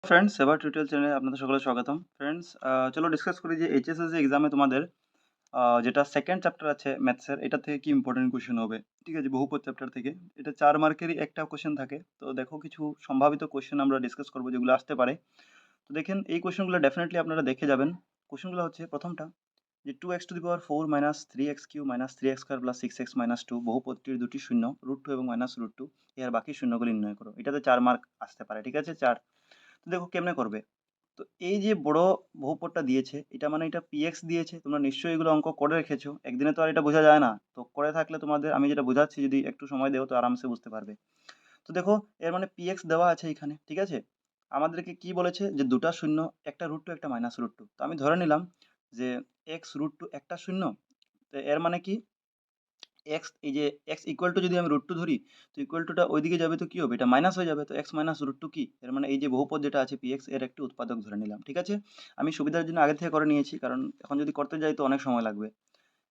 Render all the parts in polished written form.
Friends, এবার tutorial চ্যানেলে আপনাদের সকলের স্বাগতম। ফ্রেন্ডস, চলো ডিসকাস করি যে এইচএসএসসি এক্সামে তোমাদের যেটা সেকেন্ড চ্যাপ্টার আছে ম্যাথসের, এটা থেকে কি ইম্পর্টেন্ট কোয়েশ্চেন হবে। ঠিক আছে, বহুপদ চ্যাপ্টার থেকে এটা 4 মার্কেরই একটা কোয়েশ্চেন থাকে। তো দেখো, কিছু সম্ভাবিত কোয়েশ্চেন আমরা ডিসকাস করবো যেগুলো আসতে পারে। তো দেখেন, এই কোয়েশ্চেনগুলো ডেফিনেটলি আপনারা দেখে যাবেন। কোয়েশ্চেনগুলো হচ্ছে প্রথমটা, যে 2x⁴ minus 3x³ minus 3x² plus 6x-2 বহুপদটির দুটি শূন্য √2 এবং -√2 এর বাকি শূন্যগুলি নির্ণয় করো। এটাতে 4 মার্ক আসতে পারে। ঠিক আছে, 4। তো দেখো কেমনে করবে। তো এই যে বড় বহুপদটা দিয়েছে, এটা মানে এটা px দিয়েছে। তোমরা নিশ্চয়ই এগুলো অঙ্ক করে রেখেছো। একদিনে তো আর এটা বোঝা যায় না। তো করে থাকলে তোমাদের আমি যেটা বোঝাচ্ছি, যদি একটু সময় দেও তো আরামসে বুঝতে পারবে। তো দেখো, এর মানে px দেওয়া আছে এখানে। ঠিক আছে, আমাদেরকে কি বলেছে যে দুটা শূন্য, একটা √2 একটা -√2। তো আমি ধরে নিলাম যে x√2 একটা শূন্য। তো এর মানে কি, এক্স, এই যে এক্স ইকুয়াল টু যদি আমি √2 ধরি, তো ইকুয়াল টুটা ওইদিকে যাবে তো কি হবে, এটা মাইনাস হয়ে যাবে। তো এক্স মাইনাস √2 কি, এর মানে এই যে বহুপদ যেটা আছে পিএক্স, এর একটি উৎপাদক ধরে নিলাম। ঠিক আছে, আমি সুবিধার জন্য আগে থেকে করে নিয়েছি, কারণ এখন যদি করতে যাই তো অনেক সময় লাগবে।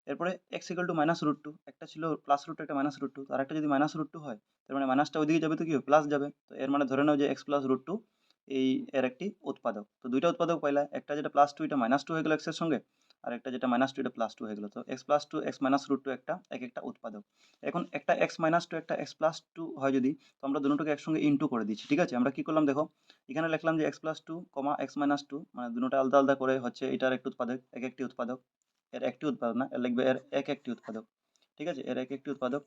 এরপরে এক্স ইকুয়াল টু -√2, একটা ছিল +√2 একটা -√2, তো আরেকটা যদি -√2 হয়, তার মানে মাইনাসটা ওইদিকে যাবে তো কি হবে, প্লাস যাবে। তো এর মানে ধরে নাও যে এক্স প্লাস √2 এই এর একটি উৎপাদক। তো দুইটা উৎপাদক পাইলা, একটা যেটা +2 এটা -2 হয়ে গেল এক্স এর সঙ্গে, আর একটা যেটা -2 এটা +2 হয়ে গেল। তো এক্স প্লাস টু এক্স -√2 একটা একটা উৎপাদক। এখন একটা এক্স -2 একটা x+2 হয় যদি, তো আমরা দুটোকে একসঙ্গে ইনটু করে দিচ্ছি। ঠিক আছে, আমরা কি করলাম দেখো, এখানে লিখলাম যে x+2, x-2, মানে দুটোটা আলাদা আলাদা করে হচ্ছে এটার একটি উৎপাদক, একটি উৎপাদক। এর একটি উৎপাদক না, এর লিখবে এর একটি উৎপাদক। ঠিক আছে, এর একটি উৎপাদক।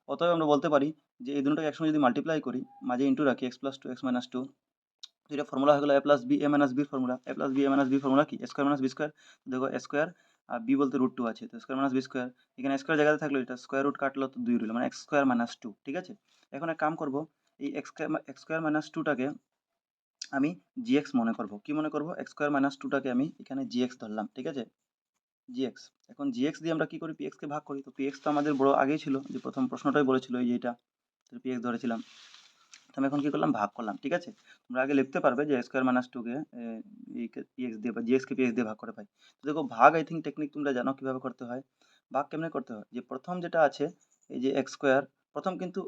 অতএব আমরা বলতে পারি যে এই দুটোকে একসঙ্গে যদি মাল্টিপ্লাই করি, মাঝে ইনটু রাখি x+2 x-2, তো এটা ফর্মুলা হয়ে গেল a plus B A minus বির formula. a plus B A minus B formula কি, স্কোয়ার মাইনাস বি স্কোয়ার। দেখো স্কোয়ার আর বি বলতে √2 আছে, তো স্কোয়ার মাইনাস বি স্কোয়ার, এখানে স্কোয়ার জায়গাতে থাকলো, এটা স্কোয়ার রুট কাটলো তো 2 রইল, মানে x² - 2। ঠিক আছে, এখন এক কাম করব, এই x²-2টাকে আমি জিএক্স মনে করব। কি মনে করব, x²-2টাকে আমি এখানে জিএক্স ধরলাম। ঠিক আছে, জিএক্স। এখন জিএক্স দিয়ে আমরা কি করি, পিএক্স কে ভাগ করি। তো পিএক্স তো আমাদের বড় আগেই ছিল, যে প্রথম প্রশ্নটাই বলেছিল এই যে এটা, তো পিএক্স ধরেছিলাম। তো আমি এখন কি করলাম, ভাগ করলাম। ঠিক আছে, তোমরা আগে লিখতে পারবে যে x²-2 কে পিএক্স দিয়ে বা জিএক্স কে পিএক্স দিয়ে ভাগ করে পাই। তো দেখো, ভাগ আই থিঙ্ক টেকনিক তোমরা জানো কিভাবে করতে হয়। ভাগ কেমনে করতে হয়, যে প্রথম যেটা আছে এই যে x², প্রথম কিন্তু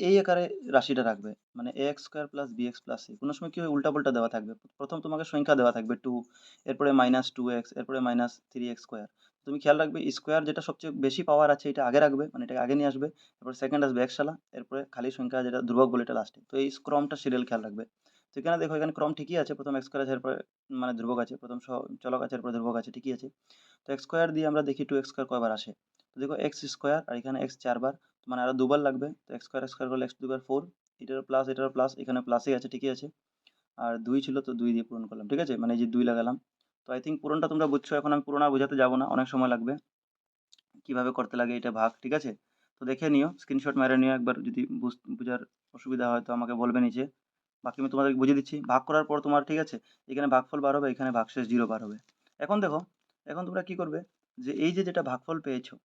এই আকারে রাশিটা রাখবে, মানে ax² plus bx plus c। কোনো সময় কি হয়, উল্টা পাল্টা দেওয়া থাকবে। প্রথম তোমাকে সংখ্যা দেওয়া থাকবে 2, এরপরে -2x, এরপরে -3x²। তুমি খেয়াল রাখবে স্কোয়ার যেটা সবচেয়ে বেশি পাওয়ার আছে এটা আগে রাখবে, মানে এটাকে আগে নিয়ে আসবে। এরপর সেকেন্ড আসবে একশালা, এরপরে খালি সংখ্যা যেটা ধ্রুবক বলে এটা লাস্টে। তো এই ক্রমটা সিরিয়াল খেয়াল রাখবে। তো এখানে দেখো, এখানে ক্রম ঠিকই আছে, প্রথম x² আছে, এরপরে মানে ধ্রুবক আছে, প্রথম চলক আছে, এরপরে ধ্রুবক আছে, ঠিকই আছে। তো x² দিয়ে আমরা দেখি 2x² কয়বার আসে। তো দেখো x² আর এখানে x 4 বার, তো মানে আরো দুবার লাগবে। তো x² করলে x 2 বার 4, এটারও প্লাস এটারও প্লাস, এখানে প্লাসই আছে, ঠিকই আছে। আর 2 ছিল তো 2 দিয়ে পূরণ করলাম। ঠিক আছে, মানে এই যে 2 লাগালাম। তো আই থিঙ্ক পূরণটা তোমরা বুঝছো, এখন আমি পূরণ আর বোঝাতে যাবো না, অনেক সময় লাগবে। কিভাবে করতে লাগে এটা ভাগ, ঠিক আছে। তো দেখে নিও, স্ক্রিনশট মেরে নিও একবার, যদি বুঝার অসুবিধা হয় তো আমাকে বলবে নিচে। বাকি আমি তোমাদের বুঝিয়ে দিচ্ছি। ভাগ করার পর তোমার, ঠিক আছে, এখানে ভাগফল বার হবে, এখানে ভাগশেষ 0 বার হবে। এখন দেখো, এখন তোমরা কি করবে, যে এই যে যেটা ভাগফল পেয়েছো,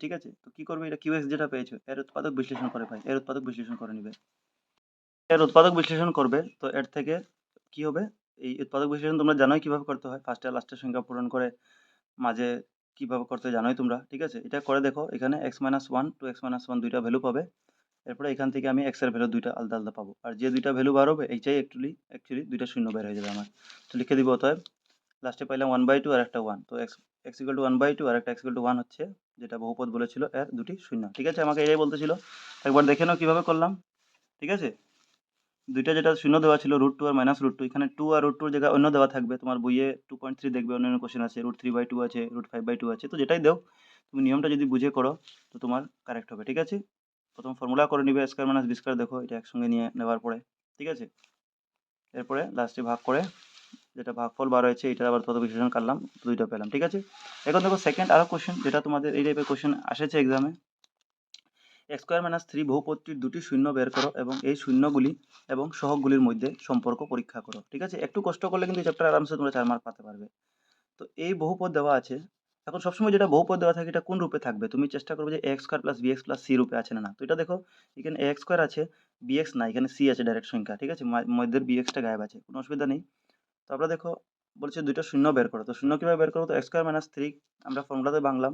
ঠিক আছে, তো কি করবে, এটা কিউএক্স যেটা পেয়েছো এর উৎপাদক বিশ্লেষণ করে ভাই, এর উৎপাদক বিশ্লেষণ করে নিবে। এর উৎপাদক বিশ্লেষণ করবে, তো এর থেকে কি হবে, এই উৎপাদক বিশ্লেষণ তোমরা জানোই কিভাবে করতে হয়, ফার্স্টে লাস্টের সংখ্যা পূরণ করে মাঝে কিভাবে করতে জানোই তোমরা। ঠিক আছে, এটা করে দেখো, এখানে x-1 টু x-1 দুইটা ভ্যালু পাবে। এরপরে এখান থেকে আমি x এর ভ্যালু দুইটা আলাদা আলাদা পাবো, আর যে দুইটা ভ্যালু বার হবে এইটাই অ্যাকচুয়ালি দুইটা শূন্য বের হয়ে যাবে আমার। তো লিখে দিব, অতএব লাস্টে পাইলাম 1/2 আর একটা 1। তো x ইকুয়াল টু 1/2 আর একটা x ইকুয়াল টু 1 হচ্ছে যেটা বহুপদ বলেছিল এর দুটি শূন্য। ঠিক আছে, আমাকে এটাই বলতেছিল। একবার দেখে নাও কিভাবে করলাম। ঠিক আছে, দুইটা যেটা শূন্য দেওয়া ছিল √2 আর -√2, এখানে 2 আর √2 জায়গায় অন্য দেওয়া থাকবে। তোমার বইয়ে 2.3 দেখবে, অন্যান্য কোশ্চেন আছে, √3/2 আছে, √5/2 আছে। তো যেটাই দাও, তুমি নিয়মটা যদি বুঝে করো তো তোমার কারেক্ট হবে। ঠিক আছে, প্রথম ফর্মুলা করে নিবে a² - b², দেখো এটা একসঙ্গে নিয়ে নেওয়ার পরে। ঠিক আছে, এরপরে লাস্টে ভাগ করে যেটা ভাগফল বার হয়েছে এটা আবার তত বিশ্লেষণ করলাম, দুইটা পেলাম। ঠিক আছে, এখন দেখো সেকেন্ড আরো কোশ্চেন, যেটা তোমাদের এই টাইপের কোশ্চেন আসেছে এক্সামে। x² - 3 বহুপদটির দুটি শূন্য বের করো এবং এই শূন্যগুলি এবং সহগগুলির মধ্যে সম্পর্ক পরীক্ষা করো। ঠিক আছে, একটু কষ্ট করলে কিন্তু এই চ্যাপ্টার আরামসে তোমরা 4 মার্ক পাতে পারবে। তো এই বহুপদ দেওয়া আছে। এখন সবসময় যেটা বহুপদ দেওয়া থাকে এটা কোন রূপে থাকবে, তুমি চেষ্টা করবে যে a² + bx + c রূপে আছে না। তো এটা দেখো, এখানে a² আছে, bx না, এখানে c আছে ডাইরেক্ট সংখ্যা। ঠিক আছে, মধ্যের bx টা গায়েব আছে, কোনো অসুবিধা নেই। তো আমরা দেখো, বলছে দুইটা শূন্য বের করো। তো শূন্য কিভাবে বের করবো, তো x² - 3 আমরা ফর্মুলাতে বাংলাম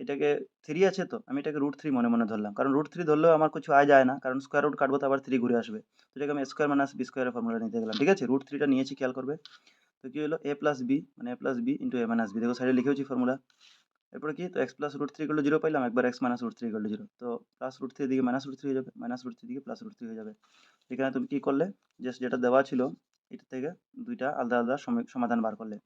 এটাকে 3 আছে তো আমি এটাকে √3 মনে মনে ধরলাম, কারণ √3 ধরলেও আমার কিছু যায় না, কারণ স্কোয়ার রুট কাটবো তো আবার 3 ঘুরে আসবে। তো এটাকে আমি স্কোয়ার মাইনাস বি স্কোয়ারের ফর্মুলা নিতে গেলাম, ঠিক আছে। √3টা নিয়েছি, খেয়াল করবে। তো কি হলো, এ প্লাস বি মানে এ প্লাস বি ইন্টু এ মাইনাস বি, দেখো সাইডে লিখেওছি ফর্মুলা। এরপরে কি, তো এক্স প্লাস √3 ইকুয়াল টু 0 পাইলাম, একবার এক্স মাইনাস √3 ইকুয়াল টু 0, তো প্লাস √3 দিকে মাইনাস √3 হয়ে যাবে, মাইনাস √3 দিকে প্লাস √3 হয়ে যাবে। এখানে তুমি কি করলে, জাস্ট যেটা দেওয়া ছিল এটা থেকে দুইটা আলাদা আলাদা সমাধান বার করলে।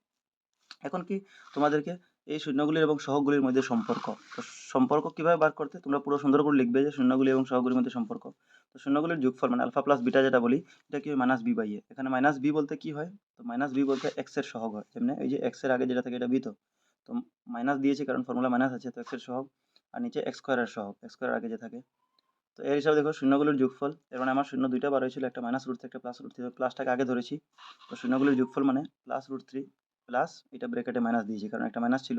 এখন কি, তোমাদেরকে এই শূন্যগুলির এবং সহগগুলির মধ্যে সম্পর্ক, তো সম্পর্ক কিভাবে বার করতে, তোমরা পুরো সুন্দর করে লিখবে যে শূন্যগুলি এবং সহগগুলির মধ্যে সম্পর্ক। তো শূন্যগুলির যোগফল মানে আলফা প্লাস বিটা যেটা বলি, এটা কি হয় মাইনাস বি বাই এ। এখানে মাইনাস বি বলতে কি হয়, তো মাইনাস বি বলতে এক্স এর সহগ হয়, যেমন এই যে এক্স এর আগে যেটা থাকে এটা বি, তো মাইনাস দিয়েছে কারণ ফর্মুলা মাইনাস আছে, তো এক্স এর সহগ, আর নিচে এক্স স্কোয়ারের সহগ, এক্স স্কোয়ারের আগে যে থাকে। তো এর হিসাবে দেখো শূন্যগুলির যোগফল, এর মানে আমার শূন্য দুইটা বার হয়েছিল, একটা মাইনাস √3 একটা প্লাস √3, প্লাসটাকে আগে ধরেছি। তো শূন্যগুলির যোগফল মানে প্লাস √3 প্লাস এটা ব্র্যাকেটে মাইনাস দিয়েছি কারণ একটা মাইনাস ছিল,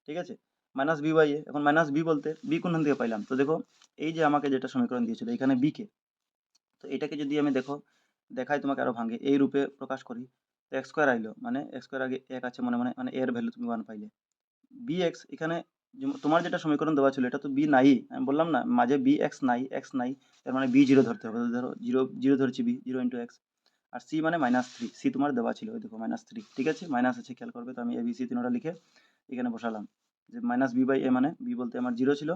ঠিক আছে। মাইনাস বি বাই এ, এখন মাইনাস বি বলতে বি কোন থেকে পাইলাম, তো দেখো এই যে আমাকে যেটা সমীকরণ দিয়েছিল এখানে বি কে, তো এটাকে যদি আমি দেখো দেখাই তোমাকে আরো ভাঙে এই রূপে প্রকাশ করি, তো এক্স স্কোয়ার আইলো মানে এক্স স্কোয়ার আগে এক আছে মনে মনে, মানে এর ভ্যালু তুমি 1 পাইলে। বি এক্স এখানে তোমার যেটা সমীকরণ দেওয়া ছিল এটা তো বি নাই, আমি বললাম না মাঝে বি এক্স নাই, তার মানে বি জিরো ধরতে হবে, তো ধরো জিরো জিরো ধরছি, বি জিরো ইন্টু এক্স। আর সি মানে -3, সি তোমার দেওয়া ছিল ওই দেখো -3, ঠিক আছে, মাইনাস আছে খেয়াল করবে, তো আমি এ বি সি তিনটা লিখে এখানে বসালাম, যে মাইনাস বি বাই এ মানে বি বলতে আমার জিরো ছিল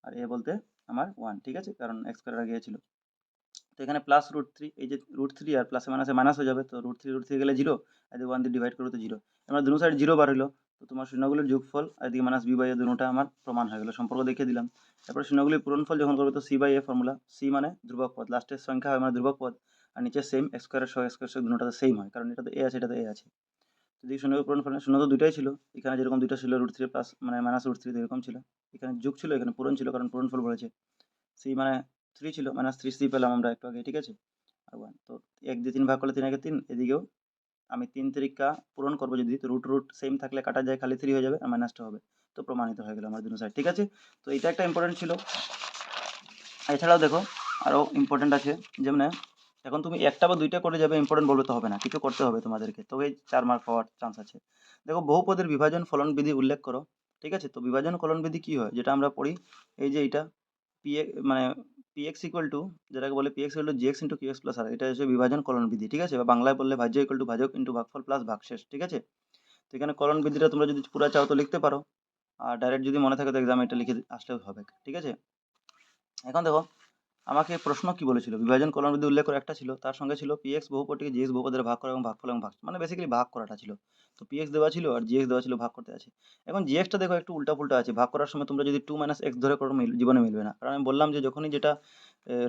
আর এ বলতে আমার 1, ঠিক আছে, কারণ এক্স স্কোয়ার আগে ছিল। তো এখানে প্লাস √3, এই যে √3 আর প্লাসে মাইনাসে মাইনাস হয়ে যাবে, তো √3 গেলে জিরো, আর 1 দিয়ে ডিভাইড করবো তো জিরো, আমরা দুটো সাইড জিরো বার হলো। তো তোমার শূন্যগুলির যোগফল আর এদিকে মাইনাস বি বাই এ দুটোটা আমার প্রমাণ হয়ে গেল, সম্পর্ক দেখিয়ে দিলাম। তারপরে শূন্যগুলির পূরণফল যখন করবে তো C by A formula, C মানে ধ্রুবক পদ, লাস্টের সংখ্যা হয় মানে ধ্রুবক পদ, আর নিচে সেম এক্স স্কোয়ারের সহ এক্স স্কোয়ার দুটোটা সেম হয়, কারণ এটাতে এ আছে এটাতে এ আছে। যদি শূন্যের পূরণফল, শূন্য তো দুইটাই ছিল, এখানে যেরকম দুইটা ছিল √3 প্লাস মানে মাইনাস √3 এরকম ছিল, এখানে যোগ ছিল এখানে পূরণ ছিল কারণ পূরণফল বলেছে। সি মানে 3 ছিল, -3 সি পেলাম আমরা একটু আগে, ঠিক আছে। আর 1, তো 1 দিয়ে 3 ভাগ করলে 3 একে 3, এদিকেও আমি 3 তিরিকা পূরণ করবো যদি, তো রুট রুট সেম থাকলে কাটা যায়, খালি 3 হয়ে যাবে আর মাইনাসটা হবে, তো প্রমাণিত হয়ে গেল আমার দুটো সাইড, ঠিক আছে। তো এটা একটা ইম্পর্টেন্ট ছিল। এছাড়াও দেখো আরও ইম্পর্টেন্ট আছে, যেমন এখন তুমি একটা বা দুইটা করে যাবে, ইম্পর্টেন্ট বলবে তো হবে না, কিছু করতে হবে তোমাদেরকে, তবেই 4 মার্ক পাওয়ার চান্স আছে। দেখো বহুপদের বিভাজন ফলন বিধি উল্লেখ করো, ঠিক আছে। তো বিভাজন ফলন বিধি কি হয়, যেটা আমরা পড়ি, এই যে এটা পি মানে পিএক্স ইকুয়াল টু, যেটাকে বলে PX equal to GX into QX plus R, এটা হচ্ছে বিভাজন কলন বিধি, ঠিক আছে, বা বাংলায় বললে ভাজ্য ইকুয়াল টু ভাজক ইন্টু ভাগফল প্লাস ভাগশেষ, ঠিক আছে। তো এখানে কলন বিধিটা তোমরা যদি পুরো চাও তো লিখতে পারো, আর ডাইরেক্ট যদি মনে থাকে তো এক্সামে এটা লিখে আসলেও হবে, ঠিক আছে। এখন দেখো আমাকে প্রশ্ন কি বলেছিল, বিভাজন কলন বিধি উল্লেখ করে একটা ছিল, তার সঙ্গে ছিল পিএক্স বহুপদটিকে জিএক্স বহুপদের ভাগ করা এবং ভাগফল এবং ভাগ, মানে বেসিক্যালি ভাগ করাটা ছিল। তো পিএক্স দেওয়া ছিল আর জিএক্স দেওয়া ছিল, ভাগ করতে আছে। এখন জিএক্সটা দেখো একটু উল্টা পুল্টা আছে, ভাগ করার সময় তোমরা যদি 2 - এক্স ধরে করো জীবনে মিলবে না, কারণ আমি বললাম যে যখনই যেটা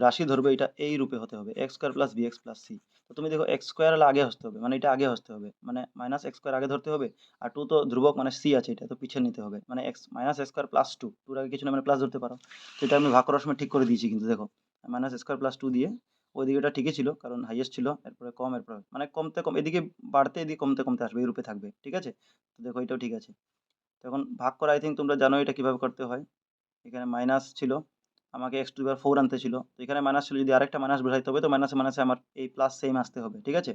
রাশি ধরবে এটা এই রূপে হতে হবে, x square plus B x plus C. তো তুমি দেখো এক্স স্কোয়ার হলে আগে আসতে হবে, মানে এটা আগে আসতে হবে, মানে মাইনাস এক্স স্কোয়ার আগে ধরতে হবে, আর 2 তো ধ্রুবক মানে সি আছে, এটা তো পিছিয়ে নিতে হবে, মানে x minus x square plus 2, টুর আগে কিছু না মানে প্লাস ধরতে পারো। তো এটা আমি ভাগ করার সময় ঠিক করে দিয়েছি, কিন্তু দেখো মাইনাস স্কোয়ার প্লাস 2 দিয়ে ওই দিকেটা ঠিকই ছিল কারণ হাইয়েস্ট ছিল, এরপরে কম, এরপরে মানে কমতে কম এদিকে বাড়তে এদিকে কমতে কমতে আসবে, এই রূপে থাকবে, ঠিক আছে। তো দেখো এটাও ঠিক আছে। তো এখন ভাগ করা আই থিঙ্ক তোমরা জানো এটা কিভাবে করতে হয়। এখানে মাইনাস ছিল, আমাকে x⁴ আনতে ছিল, তো এখানে মাইনাস ছিল, যদি আরেকটা মাইনাস বসাইতে হবে তো মাইনাসে মাইনাসে আমার এই প্লাস সেম আসতে হবে, ঠিক আছে।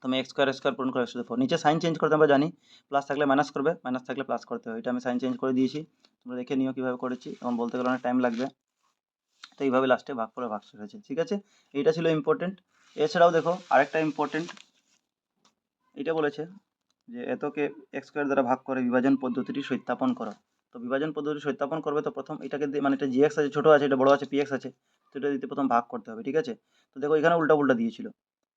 তো আমি এক্স স্কোয়ার পূরণ করে x⁴ নিচে সাইন চেঞ্জ করতে আমরা জানি, প্লাস থাকলে মাইনাস করবে, মাইনাস থাকলে প্লাস করতে হবে, এটা আমি সাইন চেঞ্জ করে দিয়েছি, তোমরা দেখে নিও কিভাবে করেছি, এবং বলতে গেলে অনেক টাইম লাগবে। তো এইভাবে লাস্টে ভাগফলে ভাগশেষ হয়েছে, ঠিক আছে। এইটা ছিল ইম্পর্টেন্ট। এছাড়াও দেখো আরেকটা ইম্পর্টেন্ট, এটা বলেছে যে এতকে এক্স স্কোয়ার দ্বারা ভাগ করে বিভাজন পদ্ধতিটি সত্যাপন করো। তো বিভাজন পদ্ধতি সত্যাপন করবে তো প্রথম এটাকে মানে এটা জিএক্স আছে ছোটো আছে, এটা বড় আছে পিএক্স আছে, তো এটা দিতে প্রথম ভাগ করতে হবে, ঠিক আছে। তো দেখো এখানে উল্টা উল্টা দিয়েছিল,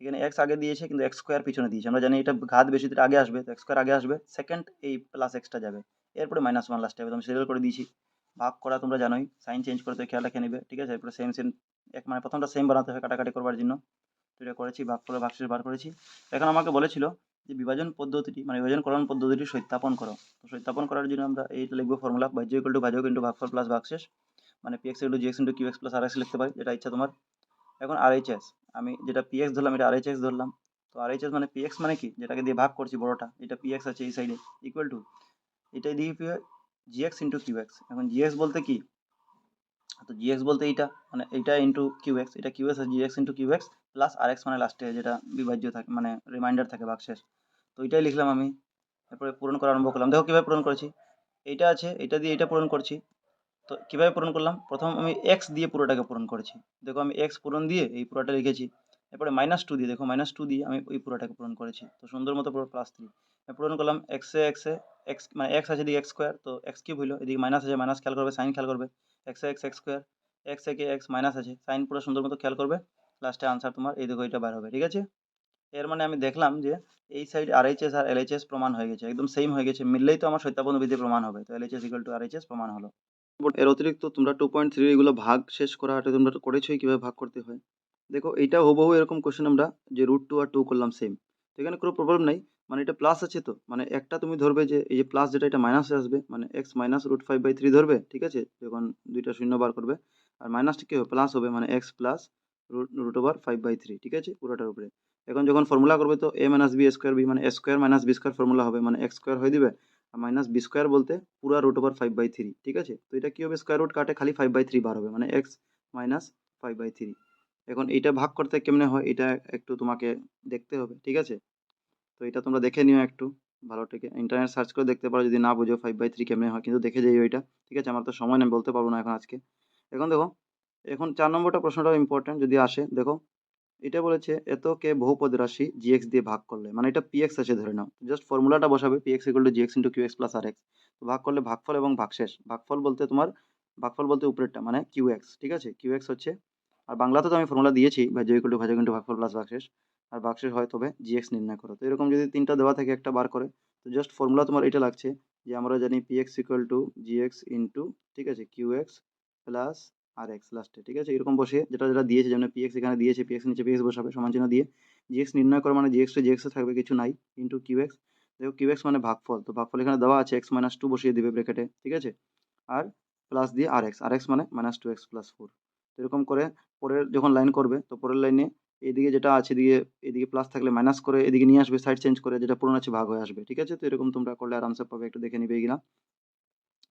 এখানে এক্স আগে দিয়েছে কিন্তু এক্স স্কোয়ার পিছনে দিয়েছে, আমরা জানি এটা ঘাত বেশি আগে আসবে, তো এক্স স্কোয়ার আগে আসবে, সেকেন্ড এই প্লাস এক্সটা যাবে, এরপরে -1 লাস্টে হবে, তো আমি সিরিয়াল করে দিয়েছি। ভাগ করা তোমরা জানোই, সাইন চেঞ্জ করতে খেয়াল রেখে নেবে, ঠিক আছে। এরপরে সেম সেম এক মানে প্রথমটা সেম বানাতে হয় কাটাকাটি করবার জন্য, তো এটা করেছি, ভাগ করে ভাগশেষ বার করেছি। এখন আমাকে বলেছিল যে বিভাজন পদ্ধতিটি মানে বিভাজনকরণ পদ্ধতিটি সত্যাপন করো। তো সত্যাপন করার জন্য আমরা এইটা লিখবো ফর্মুলা, ভাজ্য ইকুয়াল টু ভাজক ইন্টু ভাগফল প্লাস ভাগশেষ, মানে PX equal to GX into QX plus RX লিখতে পারি, যেটা ইচ্ছা তোমার। এখন আরএইচএস, আমি যেটা পিএক্স ধরলাম এটা আরএইচএস ধরলাম। তো আরএইচএস মানে পিএক্স মানে কি, যেটাকে দিয়ে ভাগ করছি বড়টা, এটা পিএক্স আছে এই সাইডে, ইকুয়াল টু এটাই দিয়ে কি হয় জিএক্স ইন্টু কিউএক্স। এখন জিএক্স বলতে কি, তো জিএক্স বলতে এইটা মানে এইটা ইন্টু কিউএক্স, এটা কিউএক্স আর GX into QX plus RX মানে লাস্টে যেটা বিভাজ্য থাকে মানে রিমাইন্ডার থাকে ভাগশেষ। তো এটাই লিখলাম আমি, এরপরে পূরণ করা আরম্ভ করলাম, দেখো কীভাবে পূরণ করেছি। এইটা আছে, এটা দিয়ে এটা পূরণ করছি। তো কিভাবে পূরণ করলাম, প্রথম আমি এক্স দিয়ে পুরোটাকে পূরণ করেছি। দেখো আমি এক্স পূরণ দিয়ে এই পুরোটা লিখেছি। এরপরে -2 দিয়ে, দেখো -2 দিয়ে আমি ওই পুরোটাকে পূরণ করেছি। তো সুন্দর মতো পুরো +3 পূরণ করলাম। এক্সে এক্স মানে এক্স আছে এদিকে এক্স স্কোয়ার, তো এক্স কিউব হইলো, এদিকে মাইনাস আছে, মাইনাস খেয়াল করবে, সাইন খেয়াল করবে। এক্সে এক্স এক্স স্কোয়ার, এক্স একে এক্স, মাইনাস আছে, সাইন পুরো সুন্দর মতো খেয়াল করবে। লাস্টে আনসার তোমার এই দেখো এটা বার হবে, ঠিক আছে। এর মানে আমি দেখলাম যে এই সাইড আরএইচএস আর এলএইচএস প্রমাণ হয়ে গেছে, একদম সেম হয়ে গেছে, মিললেই তো আমার সত্যাপন্ন বিধি প্রমাণ হবে। তো এলএইচএস ইকুয়াল টু আরএইচএস প্রমাণ হলো। এর অতিরিক্ত তোমরা 2.3 এগুলো ভাগ শেষ করা এটা তোমরা করেছোই, কিভাবে ভাগ করতে হয়। দেখো এটা হুবহু এরকম কোশ্চেন আমরা যে √2 আর 2 করলাম সেম। তো এখানে কোনো প্রবলেম নাই, মানে এটা প্লাস আছে, তো মানে একটা তুমি ধরবে যে এই যে প্লাস যেটা এটা মাইনাসে আসবে, মানে x মাইনাস √5/3 ধরবে, ঠিক আছে, যখন দুইটা শূন্য বার করবে। আর মাইনাসটা কি হবে, প্লাস হবে, মানে x প্লাস √5/3, ঠিক আছে, পুরোটার উপরে। এখন যখন ফর্মুলা করবে তো a minus B square B, মানে a square minus B square formula হবে, মানে x স্কোয়ার হয়ে দিবে। আর মাইনাস বি স্কোয়ার বলতে পুরা √5/3, ঠিক আছে। তো এটা কি হবে, স্কোয়ার রুট কাটে খালি 5/3 বার হবে, মানে x মাইনাস 5/3। এখন এটা ভাগ করতে কেমনে হয় এটা একটু তোমাকে দেখতে হবে, ঠিক আছে। তো এটা তোমরা দেখে নিও একটু ভালো থেকে, ইন্টারনেট সার্চ করে দেখতে পারো যদি না বুঝো 5/3 কেমনে হয়, কিন্তু দেখে যাই ওইটা, ঠিক আছে। আমার তো সময় নেই, বলতে পারবো না এখন আজকে। এখন দেখো, এখন 4 নম্বরটা প্রশ্নটাও ইম্পর্টেন্ট যদি আসে। দেখো এটা বলেছে এতকে বহুপদ রাশি জিএক্স দিয়ে ভাগ করলে, মানে এটা পিএক্স আছে ধরে নাও, জাস্ট ফর্মুলাটা বসাবে, P x equal to GX into QX plus R x. তো ভাগ করলে ভাগফল এবং ভাগশেষ, ভাগফল বলতে তোমার ভাগফল বলতে উপরেরটা মানে কিউএক্স, ঠিক আছে, কিউএক্স হচ্ছে। আর বাংলাতে তো আমি ফর্মুলা দিয়েছি ভাজ্য ইকুয়াল টু ভাজক ইন্টু ভাগফল প্লাস ভাগশেষ। আর ভাগশেষ হয় তবে জিএক্স নির্ণয় করো। তো এরকম যদি তিনটা দেওয়া থাকে একটা বার করে, তো জাস্ট ফর্মুলা তোমার এটা লাগছে যে আমরা জানি PX equal to GX into, ঠিক আছে, কিউএক্স প্লাস আর এক্স লাস্টে, ঠিক আছে, এরকম বসে যেটা যেটা দিয়েছে, যেমন পিএক্স এখানে দিয়েছে, পিএক্স নিচে পিএক্স বসাবে, সমান চিহ্ন দিয়ে জিএক্স নির্ণয় করো, মানে জিএক্স টু জিএক্স থাকবে, কিছু নাই, ইন্টু কিউএক্স। দেখো কিউএক্স মানে ভাগফল, তো ভাগফল এখানে দেওয়া আছে, এক্স মাইনাস 2 বসিয়ে দিবে ব্র্যাকেটে, ঠিক আছে। আর প্লাস দিয়ে আর এক্স, আর এক্স মানে -2x + 4। এরকম করে পরের যখন লাইন করবে, তো পরের লাইনে এদিকে যেটা আছে, এদিকে এদিকে প্লাস থাকলে মাইনাস করে এদিকে নিয়ে আসবে, সাইড চেঞ্জ করে, যেটা পূরণ আছে ভাগ হয়ে আসবে, ঠিক আছে। তো এরকম তোমরা করলে আরামসে পাবে, একটু দেখে নিবে এগুলা।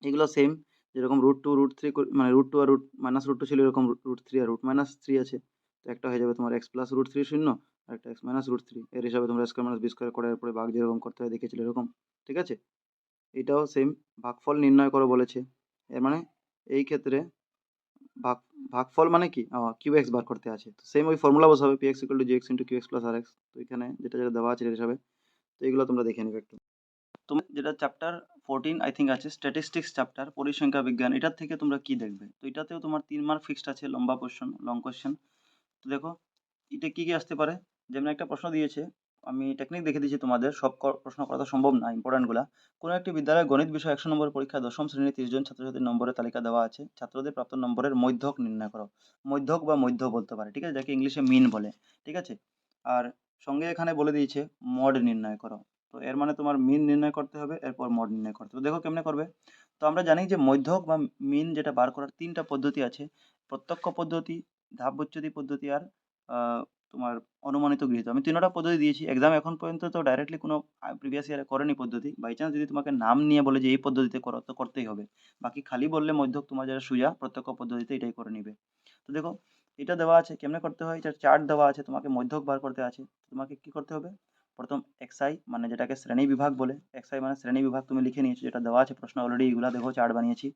এগুলো সেম, যেরকম √2 √3 মানে √2 আর -√2 ছিল, এরকম √3 আর √3 আছে। তো একটা হয়ে যাবে তোমার x প্লাস √3 শূন্য, আর একটা x মাইনাস √3, এর হিসাবে তোমরা স্কোয়ার মাইনাস বি স্কোয়ার করার পরে ভাগ যেরকম করতে হয় দেখেছিলে এরকম, ঠিক আছে। এটাও সেম, ভাগফল নির্ণয় করো বলেছে। এর মানে এই ক্ষেত্রে ভাগ ভাগফল মানে কি, কিউ এক্স বার করতে আছে, তো সেম ওই ফর্মুলা বসাবে, P x equal to G x into Q x plus R x. তো এখানে যেটা যেটা দেওয়া আছে এর হিসাবে, তো এগুলো তোমরা দেখে নেবে একটু। তোমার যেটা চ্যাপ্টার 14 আই থিঙ্ক আছে, স্ট্যাটিস্টিক্স চ্যাপ্টার, পরিসংখ্যা বিজ্ঞান, এটার থেকে তোমরা কি দেখবে, তো এটাতেও তোমার 3 মার্ক ফিক্সড আছে, লম্বা কোশ্চেন, লং কোশ্চেন। তো দেখো এটা কি কি আসতে পারে, যেমন একটা প্রশ্ন দিয়েছে, আমি টেকনিক দেখে দিয়েছি তোমাদের, সব প্রশ্ন করা তো সম্ভব না, ইম্পর্টেন্টগুলা। কোনো একটি বিদ্যালয়ে গণিত বিষয় 100 নম্বরের পরীক্ষায় দশম শ্রেণীর 30 জন ছাত্রছাত্রীর নম্বরের তালিকা দেওয়া আছে, ছাত্রদের প্রাপ্ত নম্বরের মধ্যক নির্ণয় করো। মধ্যক বা মধ্য বলতে পারে, ঠিক আছে, যাকে ইংলিশে মিন বলে, ঠিক আছে। আর সঙ্গে এখানে বলে দিয়েছে মড নির্ণয় করো। তো এর মানে তোমার মিন নির্ণয় করতে হবে, এরপর মড নির্ণয় করতে হবে। দেখো কেমনে করবে, তো আমরা জানি যে মধ্যক বা মিন যেটা বার করার 3টা পদ্ধতি আছে, প্রত্যক্ষ পদ্ধতি, ধাপ বচ্যুতি পদ্ধতি, আর আহ, তোমার অনুমানিত গৃহীত। আমি 3টা পদ্ধতি দিয়েছি, এক্সাম এখন পর্যন্ত তো ডাইরেক্টলি কোনো প্রিভিয়াস ইয়ারে করেনি পদ্ধতি, বাই চান্স যদি তোমাকে নাম নিয়ে বলে যে এই পদ্ধতিতে করো, তো করতেই হবে। বাকি খালি বললে মধ্যক তোমার যারা সুজা প্রত্যক্ষ পদ্ধতিতে এটাই করে নিবে। তো দেখো এটা দেওয়া আছে, কেমনে করতে হয়, এটা চার্ট দেওয়া আছে, তোমাকে মধ্যক বার করতে আছে। তোমাকে কি করতে হবে, প্রথম এক্সআই মানে যেটাকে শ্রেণী বিভাগ বলে, এক্সআই মানে শ্রেণী বিভাগ তুমি লিখে নিয়েছো, যেটা দেওয়া আছে প্রশ্ন অলরেডি, এগুলা দেখো চার্ট বানিয়েছি।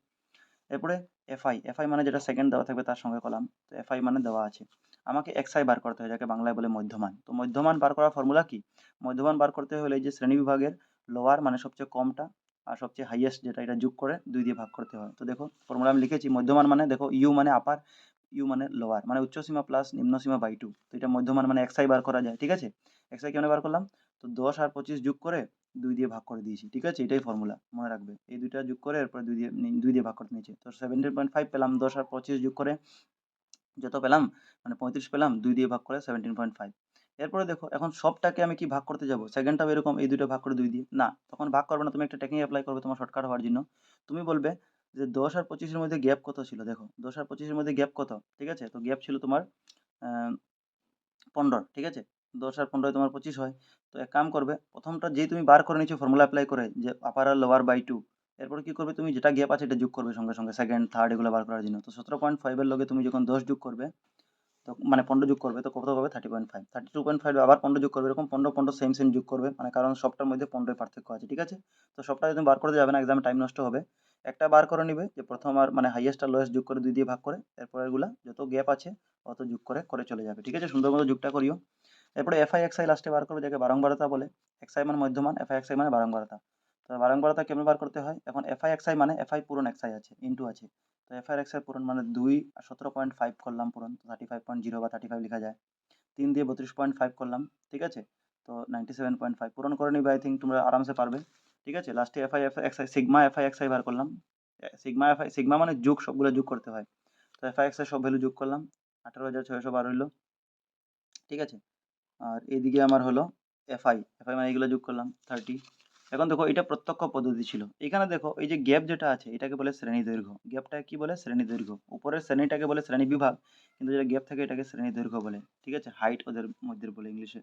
এরপরে এফআই, এফআই মানে যেটা সেকেন্ড দেওয়া থাকবে তার সঙ্গে কলাম, তো এফআই মানে দেওয়া আছে। আমাকে এক্সআই বার করতে হয়, যাকে বাংলায় বলে মধ্যমান। তো মধ্যমান বার করার ফর্মুলা কি, মধ্যমান বার করতে হলে এই যে শ্রেণী বিভাগের লোয়ার মানে সবচেয়ে কমটা, আর সবচেয়ে হাইয়েস্ট যেটা, এটা যোগ করে 2 দিয়ে ভাগ করতে হয়। তো দেখো ফর্মুলা আমি লিখেছি, মধ্যমান মানে দেখো ইউ মানে আপার, ইউ মানে লোয়ার, মানে উচ্চ সীমা প্লাস নিম্ন সীমা বাই 2। তো এটা মধ্যমান মানে এক্সআই বার করা যায়, ঠিক আছে। এক্সআই কেমনে বার করলাম, তো 10 আর 25 যোগ করে 2 দিয়ে ভাগ করে দিয়েছি, ঠিক আছে, এটাই ফর্মুলা, মনে রাখবে। এই দুইটা যোগ করে এরপর 2 দিয়ে ভাগ করে নিয়েছি, তো 17.5 পেলাম। 10 আর 25 যোগ করে যত পেলাম, মানে 35 পেলাম, 2 দিয়ে ভাগ করে 17.5। এরপরে দেখো এখন সবটাকে আমি কি ভাগ করতে যাব, সেকেন্ডটাও এরকম, এই দুটো ভাগ করে 2 দিয়ে না, তখন ভাগ করবে না, তুমি একটা টেকনিক অ্যাপ্লাই করবে তোমার শর্টকাট হওয়ার জন্য। তুমি বলবে যে 10 আর 25 এর মধ্যে গ্যাপ কত ছিল, দেখো 10 আর 25 এর মধ্যে গ্যাপ কত, ঠিক আছে, তো গ্যাপ ছিল তোমার 15, ঠিক আছে। 10 আর 15 তোমার 25 হয়। তো এক কাম করবে, প্রথমটা যেই তুমি বার করে নিচ্ছ ফর্মুলা অ্যাপ্লাই করে, যে আপার আর লোয়ার বাই 2, এরপর কি করবে, তুমি যেটা গ্যাপ আছে এটা যোগ করবে সঙ্গে সঙ্গে, সেকেন্ড থার্ড এগুলো বার করার জন্য। তো 17.5 এর লগে তুমি যখন 10 যোগ করবে, তো মানে 15 যোগ করবে তো কত পাবে 30.5, 32.5 আবার 15 যোগ করবে, এরকম 15 সেম সেম যোগ করবে, মানে কারণ সবটার মধ্যে 15 পার্থক্য আছে, ঠিক আছে। তো সবটা যদি বার করতে যাবে না, এক্সামে টাইম নষ্ট হবে। একটা বার করে নিবে যে প্রথম আর মানে হাইয়েস্ট আর লোয়েস্ট যোগ করে 2 দিয়ে ভাগ করে, এরপর এগুলা যত গ্যাপ আছে অত যোগ করে করে চলে যাবে, ঠিক আছে। সুন্দর মতো যোগটা করিও। এরপরে এফআই এক্সআই লাস্টে বার করবে, যাকে বারংবারতা বলে। এক্সআই মানে মধ্যমান, এফআই এক্সআই মানে বারংবারতা। তো বারংবারতা কেমন বার করতে হয়, এখন এফআই এক্সআই মানে এফআই পূরণ এক্সআই আছে ইন্টু আছে। তো এফআই এক্সআই পূরণ মানে 2 আর 17.5 করলাম পূরণ, তো 35.0 বা 35 লেখা যায়। 3 দিয়ে 32.5 করলাম, ঠিক আছে। তো 97.5 পূরণ করে নিবে, আই থিঙ্ক তোমরা আরামসে পারবে, ঠিক আছে। লাস্টে FI XI sigma FI XI বার করলাম। সিগমা এফআই সিগমা মানে যোগ, সবগুলো যোগ করতে হয়। তো এফআই এক্সআই সব ভ্যালু যোগ করলাম, 18,612 হইলো, ঠিক আছে। আর এদিকে আমার হলো এফআই এফআই মানে এগুলো যোগ করলাম 30। এখন দেখো এটা প্রত্যক্ষ পদ্ধতি ছিল, এখানে দেখো এই যে গ্যাপ যেটা আছে এটাকে বলে শ্রেণী দৈর্ঘ্য, গ্যাপটা কি বলে শ্রেণী দৈর্ঘ্য, উপরের শ্রেণীটাকে বলে শ্রেণী বিভাগ, কিন্তু যেটা গ্যাপ থাকে এটাকে শ্রেণী দৈর্ঘ্য বলে, ঠিক আছে, হাইট ওদের মধ্যে বলে ইংলিশে।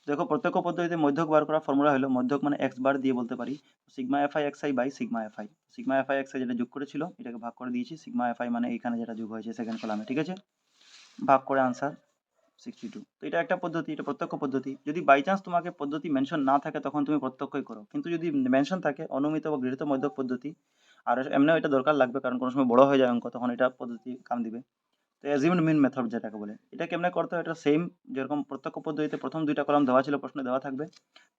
দেখো প্রত্যক্ষ পদ্ধতিতে মধ্যক বার করার ফর্মুলা হলো, মধ্যক মানে এক্স বার দিয়ে বলতে পারি, sigma FI x i by sigma f i. Sigma FI x i যেটা যোগ করেছিল এটাকে ভাগ করে দিয়েছি, সিগমা এফআই মানে এখানে যেটা যোগ হয়েছে সেকেন্ড কলামে, ঠিক আছে, ভাগ করে আনসার 62। তো এটা একটা পদ্ধতি, এটা প্রত্যক্ষ পদ্ধতি। যদি বাই চান্স তোমাকে পদ্ধতি মেনশন না থাকে তখন তুমি প্রত্যক্ষই করো, কিন্তু যদি মেনশন থাকে অনুমিত বা গৃহীত মধ্যক পদ্ধতি, আর এমনিও এটা দরকার লাগবে কারণ কোনো সময় বড় হয়ে যায় অঙ্ক, তখন এটা পদ্ধতি কাম দিবে। তো অ্যাজিউমড মিন মেথড যেটাকে বলে, এটা কেমনে করতে হয়, এটা সেম যেরকম প্রত্যক্ষ পদ্ধতিতে প্রথম দুইটা কলাম দেওয়া ছিল প্রশ্নে দেওয়া থাকবে,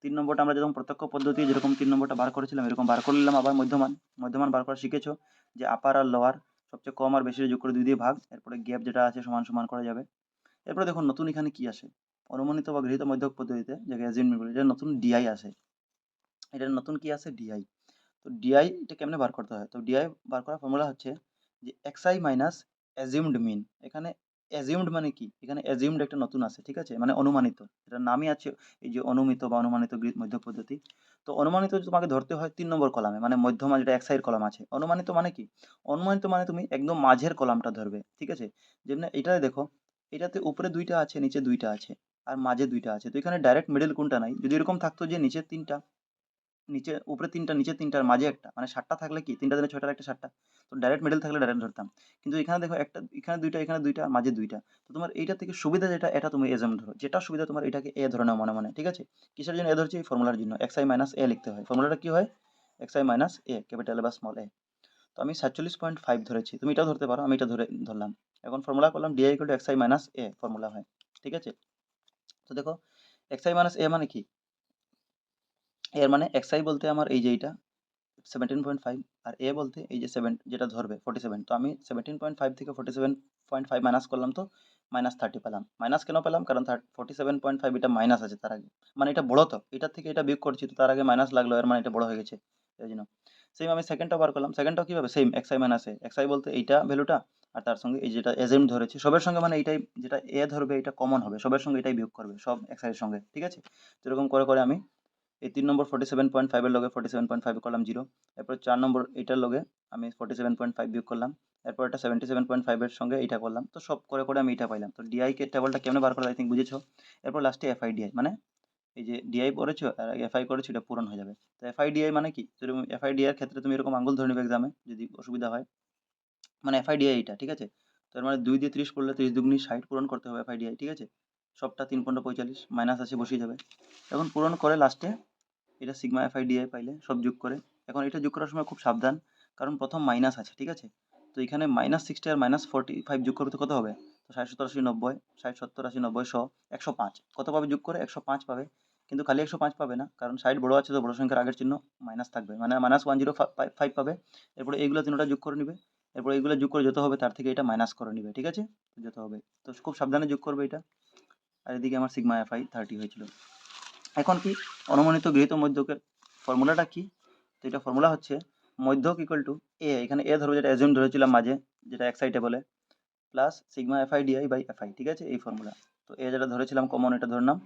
3 নম্বরটা আমরা যেরকম প্রত্যক্ষ পদ্ধতি যেরকম 3 নম্বরটা বার করেছিলাম এরকম বার করে নিলাম। আবার মধ্যমান, মধ্যমান বার করা শিখেছো, যে আপার আর লোয়ার সবচেয়ে কম আর বেশি যোগ করে 2 দিয়ে ভাগ, এরপরে গ্যাপ যেটা আছে সমান সমান করা যাবে। এরপরে দেখুন নতুন এখানে কি আসে, অনুমানিত বা গৃহীত মধ্যক পদ্ধতিতে যে অ্যাজিউমড বলে, এটা নতুন ডিআই আসে, এটার নতুন কি আছে ডিআই। তো ডিআই এটা কেমনে বার করতে হয়, তো ডিআই বার করার ফর্মুলা হচ্ছে যে এক্সআই মাইনাস অ্যাজিউমড মিন। এখানে অ্যাজিউমড মানে কি, এখানে অ্যাজিউমড একটা নতুন আছে, ঠিক আছে, মানে অনুমানিত, এটার নামই আছে এই যে অনুমিত বা অনুমানিত মধ্যক পদ্ধতি। তো অনুমানিত তোমাকে ধরতে হয় 3 নম্বর কলামে, মানে মধ্যমা যেটা এক্সআই এর কলাম আছে। অনুমানিত মানে কি, অনুমানিত মানে তুমি একদম মাঝের কলামটা ধরবে, ঠিক আছে। যেমন এটাতে দেখো, এটাতে উপরে 2টা আছে নিচে 2টা আছে আর মাঝে 2টা আছে, তো এখানে ডাইরেক্ট মিডল কোনটা নাই। যদি এরকম থাকতো যে নিচে 3টা, নিচে উপরে 3টা নিচে 3টার মাঝে একটা, মানে 7টা থাকলে কি 3টা দিনে 6টার একটা 7টা, তো ডাইরেক্ট মিডল থাকলে ডাইরেক্ট ধরতাম। কিন্তু এখানে দেখো একটা, এখানে 2টা এখানে 2টা আর মাঝে 2টা, তো তোমার এইটা থেকে সুবিধা যেটা এটা তুমি এজম ধরো, যেটা সুবিধা তোমার এটাকে এ ধরে নাও মনে মনে, ঠিক আছে। কিসের জন্য এ ধরছি, এই ফর্মুলার জন্য এক্সআই মাইনাস এ লিখতে হয়। ফর্মুলাটা কি হয়, এক্সআই মাইনাস এ ক্যাপিটাল বা স্মল এ। তো আমি 47.5 ধরেছি, তুমি এটাও ধরতে পারো, আমি এটা ধরলাম। এখন ফর্মুলা করলাম d i equal to x i minus A formula হয়, ঠিক আছে। তো দেখো এক্সআই মাইনাস এ মানে কি, এর মানে এক্সআই বলতে আমার এই যে এইটা 17.5, আর এ বলতে এই যে 7 যেটা ধরবে 47। তো আমি 17.5 থেকে 47.5 মাইনাস করলাম, তো -30 পেলাম। মাইনাস কেন পেলাম, কারণ 47.5 এটা মাইনাস আছে তার আগে, মানে এটা বড়, তো এটার থেকে এটা বিয়োগ করছি, তো তার আগে মাইনাস লাগলো, এর মানে এটা বড় হয়ে গেছে, এই জন্য। সেম আমি সেকেন্ডটা বার করলাম, সেকেন্ডটাও কিভাবে সেম এক্সআই মাইনাস এ, এক্সআই বলতে এইটা ভ্যালুটা আর তার সঙ্গে এই যেটা এজেন্ট ধরেছি সবের সঙ্গে, মানে এইটাই যেটা এ ধরবে এটা কমন হবে, সবের সঙ্গে এটাই বিয়োগ করবে সব এক্সআই এর সঙ্গে, ঠিক আছে। তো এরকম করে করে আমি এই 3 নম্বর 47.5 এর লগে 47.5 করলাম 0। এরপর 4 নম্বর এটার লগে আমি 47.5 বিয়োগ করলাম। এরপর এটা 77.5 এর সঙ্গে এইটা করলাম। তো সব করে করে আমি এটা পাইলাম। তো ডিআই কে টেবলটা কেমনে বার করা, আই থিঙ্ক বুঝেছো। এরপর লাস্টে এফআই ডিআই মানে এই যে ডিআই করেছো আর এফআই করেছো এটা পূরণ হয়ে যাবে। তো এফআই ডিআই মানে কি, যদি এফআই ডিআই এর ক্ষেত্রে তুমি এরকম আঙ্গুল ধরে নিবে এক্সামে যদি অসুবিধা হয়, মানে এফআই ডিআই এটা, ঠিক আছে। তো এর মানে 2 দিয়ে 30 করলে 30 দুগুনি 60 পূরণ করতে হবে এফআই ডিআই, ঠিক আছে। সবটা 3 15 45 মাইনাস আছে বসিয়ে যাবে। এখন পূরণ করে লাস্টে এটা সিগমা এফআই ডিআই পাইলে সব যোগ করে। এখন এটা যোগ করার সময় খুব সাবধান, কারণ প্রথম মাইনাস আছে, ঠিক আছে। তো এখানে -60 আর -45 যোগ করতে কত হবে, তো 60 70 80 90, 60 70 80 90 100 105 কত পাবে যোগ করে 105 পাবে। কিন্তু খালি 105 পাবে না, কারণ 60 বড় আছে তো বড় সংখ্যার আগের চিহ্ন মাইনাস থাকবে, মানে -1055 পাবে। এরপরে এইগুলো তিনটা যোগ করে নিবে, এরপর এইগুলো যোগ করে যত হবে তার থেকে এটা মাইনাস করে নিবে, ঠিক আছে। তো যত হবে, তো খুব সাবধানে যোগ করবে এটা। আর এদিকে আমার সিগমা এফআই 30 হয়েছিল। এখন কি, অনুমানিত গৃহীত মধ্যকের ফর্মুলাটা কি, তো এটা ফর্মুলা হচ্ছে মধ্যক ইকুয়াল টু এ, এখানে এ ধরো যেটা অ্যাজিউম ধরেছিলাম মাঝে, যেটা এক্সাইটেবলে, plus sigma FI DI by FI, ঠিক আছে, এই ফর্মুলা। তো এ যেটা ধরেছিলাম কমন এটা ধরলাম,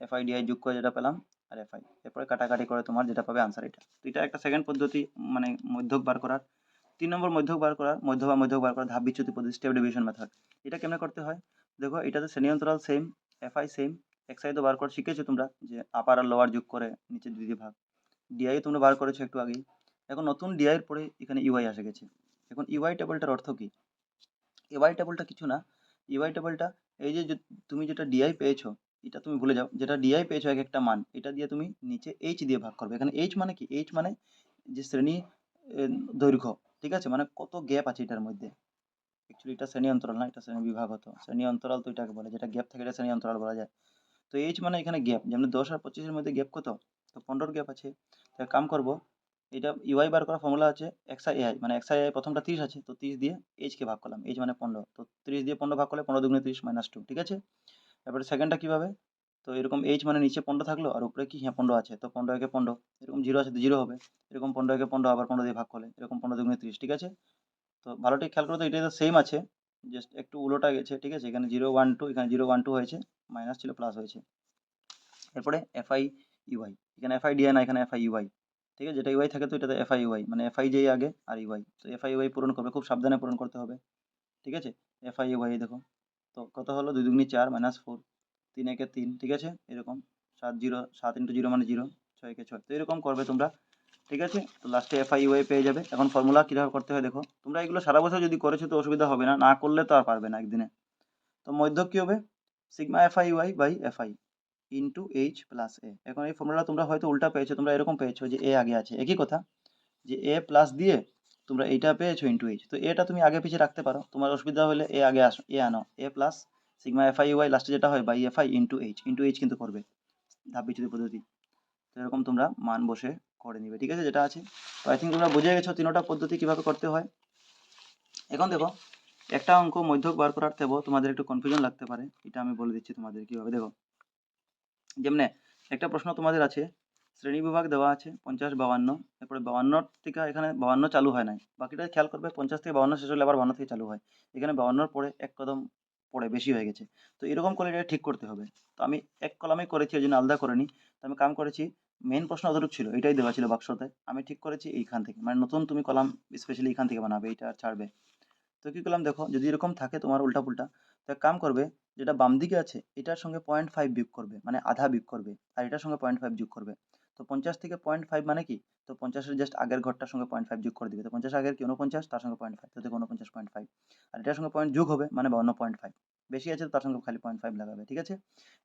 এফআই ডিআই যোগ করে যেটা পেলাম আর এফআই, এরপরে কাটাকাটি করে তোমার যেটা পাবে আনসার এটা। তো এটা একটা সেকেন্ড পদ্ধতি, মানে মধ্যক বার করার। 3 নম্বর মধ্যক বার করার, মধ্যক বার করার ধাপ বিচ্যুতি পদ্ধতি, স্টেপ ডিভিশন মেথড। এটা কেমনে করতে হয়, দেখো এটাতে শ্রেণী অন্তরাল সেম, এফআই সেম, এক্সআই তো বার করা শিখেছো তোমরা, যে আপার আর লোয়ার যোগ করে নিচে 2 দিয়ে ভাগ। ডিআই তোমরা বার করেছো একটু আগেই। এখন নতুন ডিআই এর পরে এখানে ইউআই এসে গেছে। এখন ইউআই টেবলটার অর্থ কি, ইউআই টেবলটা কিছু না, ইউআই টেবলটা এই যে তুমি যেটা ডিআই পেয়েছো, এটা তুমি ভুলে যাও, যেটা ডিআই পেয়েছো এক একটা মান, এটা দিয়ে তুমি নিচে এইচ দিয়ে ভাগ করবে। এখানে এইচ মানে কি? এইচ মানে যে শ্রেণী দৈর্ঘ্য, ঠিক আছে, মানে কত গ্যাপ আছে এটার মধ্যে। অ্যাকচুয়ালি এটা শ্রেণী অন্তরাল না, এটা শ্রেণী বিভাগ হতো। শ্রেণী অন্তরাল তো এটাকে বলে, যেটা গ্যাপ থাকে এটা শ্রেণী অন্তরাল বলা যায়। তো এইচ মানে এখানে গ্যাপ, যেমন 10 আর 25 এর মধ্যে গ্যাপ কত? তো 15 গ্যাপ আছে। তো এক কাম করব, এটা ইউআই বার করার ফর্মুলা আছে এক্স আই এআই, মানে এক্স আই এআই প্রথমটা 30 আছে, তো 30 দিয়ে এইচ কে ভাগ করলাম, এইচ মানে 15, তো 30 দিয়ে 15 ভাগ করলে 15 দুগুণে 30 -2, ঠিক আছে। তারপরে সেকেন্ডটা কিভাবে? তো এরকম এইচ মানে নিচে 15 থাকলো আর উপরে কি, হ্যাঁ 15 আছে, তো 15 একে 15, এরকম 0 আছে তো 0 হবে, এরকম 15 একে 15 আবার 15 দিয়ে ভাগ করলে এরকম 15 দুগুণে 30, ঠিক আছে। তো ভালো ঠিক খেয়াল করো তো, এটাই তো সেম আছে, জাস্ট একটু উল্টোটা গেছে, ঠিক আছে। এখানে 0 1 2, এখানে 0 1 2 হয়েছে, মাইনাস ছিল প্লাস হয়েছে। এরপরে এফআই ইউআই, এখানে এফআই ডিআই না, এখানে এফআই ইউআই, ঠিক আছে। যেটা ইউআই থাকে তো এটাতে এফআই ইউআই, মানে এফআই যেই আগে আর ইউআই, তো এফআই ইউআই পূরণ করবে, খুব সাবধানে পূরণ করতে হবে, ঠিক আছে। এফআই ইউআই দেখো, তো কত হলো, 2 দুগুণী 4 -4, 3 একে 3, ঠিক আছে, এরকম 7 ইন্টু 0 মানে 0, 6 একে 6, তো এরকম করবে তোমরা, ঠিক আছে। তো লাস্টে এফআই ইউআই পেয়ে যাবে। এখন ফর্মুলা কীভাবে করতে হয় দেখো, তোমরা এগুলো সারা বছর যদি করেছো তো অসুবিধা হবে না, না করলে তো আর পারবে না একদিনে। তো মধ্যক কী হবে? Sigma FI UI by FI into H plus A. এখন এই ফর্মুলা তোমরা হয়তো উল্টা পেয়েছো, তোমরা এরকম পেয়েছো যে এ আগে আছে, একই কথা, যে এ প্লাস দিয়ে তোমরা এইটা পেয়েছো ইন্টু এইচ, তো এটা তুমি আগে পিছিয়ে রাখতে পারো, তোমার অসুবিধা হলে এ আগে আসো, এ আনো, এ প্লাস সিগমা এফআই ইউআই লাস্টে যেটা হয় বাই এফআই ইন্টু এইচ কিন্তু করবে, ধাপ বিচ্যুতি পদ্ধতি। তো এরকম তোমরা মান বসে করে নিবে, ঠিক আছে, যেটা আছে। তো আই থিঙ্ক তোমরা বুঝে গেছো তিনোটা পদ্ধতি কিভাবে করতে হয়। এখন দেখো, একটা অঙ্ক মধ্যক বার করার থেকেও তোমাদের একটু কনফিউশন লাগতে পারে, এটা আমি বলে দিচ্ছি তোমাদের কিভাবে। দেখো, যেমনে একটা প্রশ্ন তোমাদের আছে, শ্রেণী বিভাগ দেওয়া আছে 50 52, এরপরে 52 থেকে এখানে 52 চালু হয় নাই, বাকিটা খেয়াল করবে, 50 থেকে 52 শেষ হলে আবার 52 থেকে চালু হয়, এখানে 52 পরে এক কদম পরে বেশি হয়ে গেছে। তো এরকম করলে এটা ঠিক করতে হবে। তো আমি এক কলামে করেছি, ওই জন্য আলাদা করিনি। তো আমি কাম করেছি, মেন প্রশ্ন অতটুকু ছিল, এটাই দেওয়া ছিল বাক্সতে, আমি ঠিক করেছি এইখান থেকে, মানে নতুন তুমি কলাম স্পেশালি এইখান থেকে বানাবে, এইটা আর ছাড়বে। তো কি করলাম দেখো, যদি এরকম থাকে তোমার উল্টা পুল্টা, তো এক কাম করবে, যেটা বাম দিকে আছে এটার সঙ্গে 0.5 বিয়োগ করবে, মানে আধা বিয়োগ করবে, আর এটার সঙ্গে 0.5 যোগ করবে। তো 50 থেকে 0.5 মানে কি, তো 50-এর জাস্ট আগের ঘরটার সঙ্গে 0.5 যোগ করে দিবে, তো 50 আগের কি 49, তার সঙ্গে 0.5, তো দেখো 49.5, আর এটার সঙ্গে পয়েন্ট যোগ হবে মানে 52.5, বেশি আছে তো তার সঙ্গে খালি 0.5 লাগাবে, ঠিক আছে।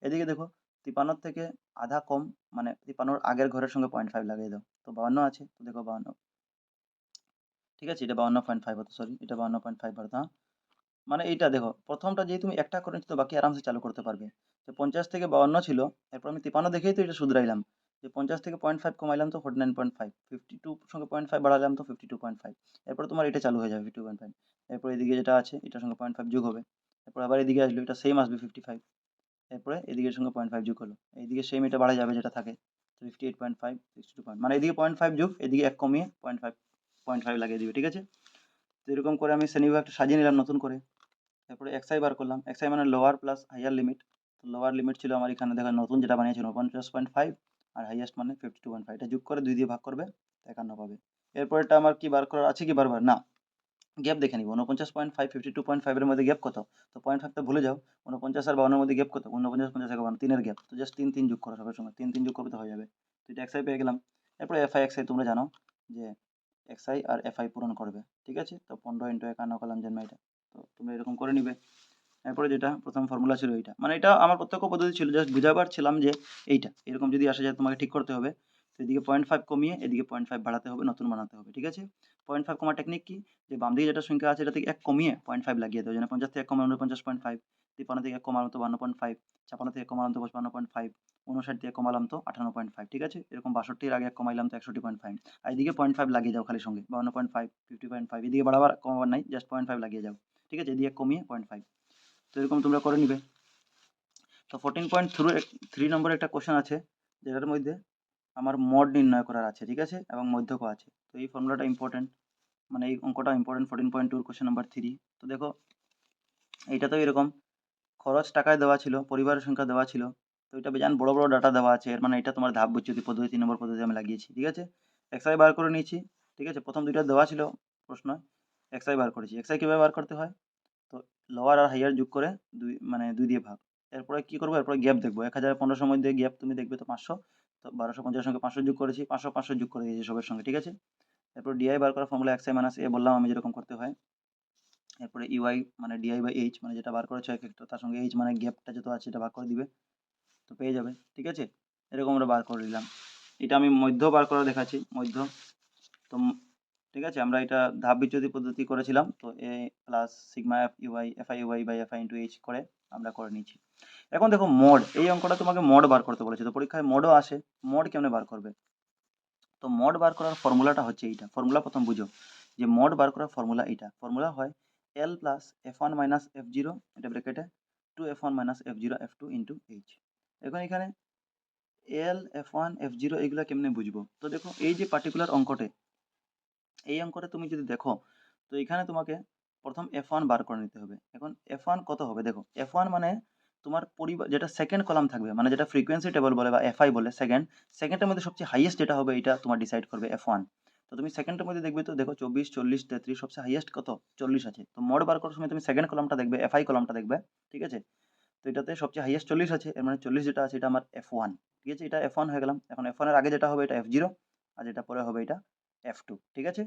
এদিকে দেখো, 53 থেকে আধা কম, মানে 53 আগের ঘরের সঙ্গে 0.5 লাগিয়ে দাও, তো 52 আছে, তো দেখো 52, ঠিক আছে, এটা 52.5 হতো, সরি এটা 52.5 হতো, হ্যাঁ। মানে এইটা দেখো, প্রথমটা যেহেতু তুমি একটা করে নিচ্ছ তো বাকি আরামসে চালু করতে পারবে। তো 50 থেকে 52 ছিল, এরপর আমি 53 দেখেই তো এটা শুধরাইলাম, যে 50 থেকে 0.5 কমাইলাম তো 49.5, 52 সঙ্গে 0.5 বাড়ালাম তো 52.5, এরপর তোমার এটা চালু হয়ে যাবে 52.5, এরপর এদিকে যেটা আছে এটার সঙ্গে 0.5 যোগ হবে, এরপর আবার এদিকে আসলো এটা সেম আসবে 55, এরপরে এদিকের সঙ্গে 0.5 যোগ হলো, এইদিকে সেম এটা বাড়া যাবে যেটা থাকে, তো 58.5, 62 পয়েন্ট, মানে এদিকে 0.5 যোগ এদিকে এক কমিয়ে 0.5 লাগিয়ে দিবে, ঠিক আছে। তো এরকম করে আমি শ্রেণীবিভাগটা সাজিয়ে নিলাম নতুন করে। তারপরে এক্সআই বার করলাম, এক্সআই মানে লোয়ার প্লাস হাইয়ার লিমিট। তো লোয়ার লিমিট ছিল আমার এখানে দেখো নতুন যেটা বানিয়েছি 49.5, আর হাইয়েস্ট মানে 52.5, এটা যোগ করে 2 দিয়ে ভাগ করবে, 51 পাবে। এরপর এটা আমার কি বার করার আছে কি বারবার না, গ্যাপ দেখে নিব, 49.5 52.5 এর মধ্যে গ্যাপ কত, তো 0.5 টা ভুলে যাও, 49 আর 52 এর মধ্যে গ্যাপ কত, 49 50 51, 3 এর গ্যাপ, তো জাস্ট 3 3 যোগ করো সবার সঙ্গে, 3 3 যোগ করবে তো হয়ে যাবে। তো এটা এক্সআই পেয়ে গেলাম। এরপর এফআই এক্সআই তোমরা জানো যে এক্সআই আর এফআই পূরণ করবে, ঠিক আছে। তো 15 ইন্টু 51 করলাম জন্ম এটা, তো তোমরা এরকম করে নিবে। এরপরে যেটা প্রথম ফর্মুলা ছিল এইটা, মানে এটা আমার প্রত্যক্ষ পদ্ধতি ছিল, জাস্ট বুঝাবার ছিলাম যে এইটা এরকম যদি আসে যায় তোমাকে ঠিক করতে হবে। তো এদিকে 0.5 কমিয়ে এদিকে 0.5 বাড়াতে হবে, নতুন বানাতে হবে, ঠিক আছে। 0.5 কমার টেকনিক কি, যে বাম দিকে যেটা সংখ্যা আছে এটা থেকে 1 কমিয়ে 0.5 লাগিয়ে দেবো, যেন 50 থেকে 1 কমানো 49.5, 53 থেকে 1 কমালাম তো 52.5, 56 থেকে কমালাম তো 55.5, 59 থেকে কমালাম তো 58.5, ঠিক আছে। এরকম 62 এর আগে 1 কমাইলাম তো 61.5, আর এদিকে 0.5 লাগিয়ে যাও খালি সঙ্গে 52.5, 50.5, এদিকে বাড়াবার কমাবার নাই, জাস্ট 0.5 লাগিয়ে যাও, ঠিক আছে, এদিকে কমিয়ে 0.5। তো এরকম তোমরা করে নিবে। তো 14.3 নম্বরে একটা কোশ্চেন আছে, যেটার মধ্যে আমার মড নির্ণয় করার আছে, ঠিক আছে, এবং মধ্যকও আছে। তো এই ফর্মুলাটা ইম্পর্টেন্ট, মানে এই অঙ্কটা ইম্পর্টেন্ট, 14.2 কোশ্চেন নাম্বার 3। তো দেখো, এইটা তো এরকম খরচ টাকায় দেওয়া ছিল, পরিবারের সংখ্যা দেওয়া ছিল, তো এটা বেজান বড় বড় ডাটা দেওয়া আছে, এর মানে এটা তোমার ধাপ বিচ্যুতি পদ্ধতি 3 নম্বর পদ্ধতি আমি লাগিয়েছি, ঠিক আছে। এক্সআই বার করে নিয়েছি, ঠিক আছে, প্রথম দুইটা দেওয়া ছিল প্রশ্ন, এক্সআই বার করেছি। এক্সআই কিভাবে বার করতে হয়, তো লোয়ার আর হাইয়ার যোগ করে 2 মানে 2 দিয়ে ভাগ। এরপরে কি করবো, এরপরে গ্যাপ দেখবো, 1015 মধ্যে গ্যাপ তুমি দেখবে তো 500, তো 1250 সঙ্গে 500 যোগ করেছি, 500 500 যোগ করে দিয়েছি সবের সঙ্গে, ঠিক আছে। এরপর ডিআই বার করার ফর্মুলা এক্সআই মাইনাস এ বললাম আমি যেরকম করতে হয়। এরপরে ইউআই মানে ডিআই বাই এইচ মানে যেটা বার করেছো এক একটা, তার সঙ্গে এইচ মানে গ্যাপটা যত আছে এটা ভাগ করে দিবে, তো পেয়ে যাবে। ঠিক আছে, এরকম আমরা বার করে নিলাম। এটা আমি মধ্য বার করে দেখাচ্ছি, মধ্য। তো ঠিক আছে, আমরা এটা ধাপ বিচ্যুতি পদ্ধতি করেছিলাম, তো A plus sigma F UI FI UI by FI into H করে আমরা করে নিয়েছি। এখন দেখো মড, এই অঙ্কটা তোমাকে মড বার করতে বলেছে, তো পরীক্ষায় মডও আসে। মড কেমনে বার করবে? তো মড বার করার ফর্মুলাটা হচ্ছে এইটা, ফর্মুলা প্রথম বুঝো যে মড বার করার ফর্মুলা এইটা, ফর্মুলা হয় L plus F one minus F zero, এটা ব্র্যাকেটে two F one minus F zero F two into H. এখন এখানে L F one F zero এইগুলা কেমনে বুঝবো? তো দেখো এই যে পার্টিকুলার অঙ্কটে, এই অঙ্কটা তুমি যদি দেখো, তো এখানে তোমাকে প্রথম এফ ওয়ান বার করে নিতে হবে। এখন এফ ওয়ান কত হবে দেখো, এফ ওয়ান মানে তোমার পরিবার যেটা সেকেন্ড কলাম থাকবে, মানে যেটা ফ্রিকোয়েন্সি টেবল বলে বা এফআই বলে, সেকেন্ডের মধ্যে সবচেয়ে হাইয়েস্ট যেটা হবে এটা তোমার ডিসাইড করবে এফ ওয়ান। তো তুমি সেকেন্ডের মধ্যে দেখবে, তো দেখো 24 40 33, সবচেয়ে হাইয়েস্ট কত 40 আছে। তো মোড বার করার সময় তুমি সেকেন্ড কলামটা দেখবে, এফআই কলামটা দেখবে। ঠিক আছে, তো এটাতে সবচেয়ে হাইয়েস্ট 40 আছে, এর মানে 40 যেটা আছে এটা আমার এফ ওয়ান। ঠিক আছে, এটা এফ ওয়ান হয়ে গেলাম। এখন এফ ওয়ানের আগে যেটা হবে এটা এফ জিরো, আর যেটা পরে হবে এটা এফ টু। ঠিক আছে,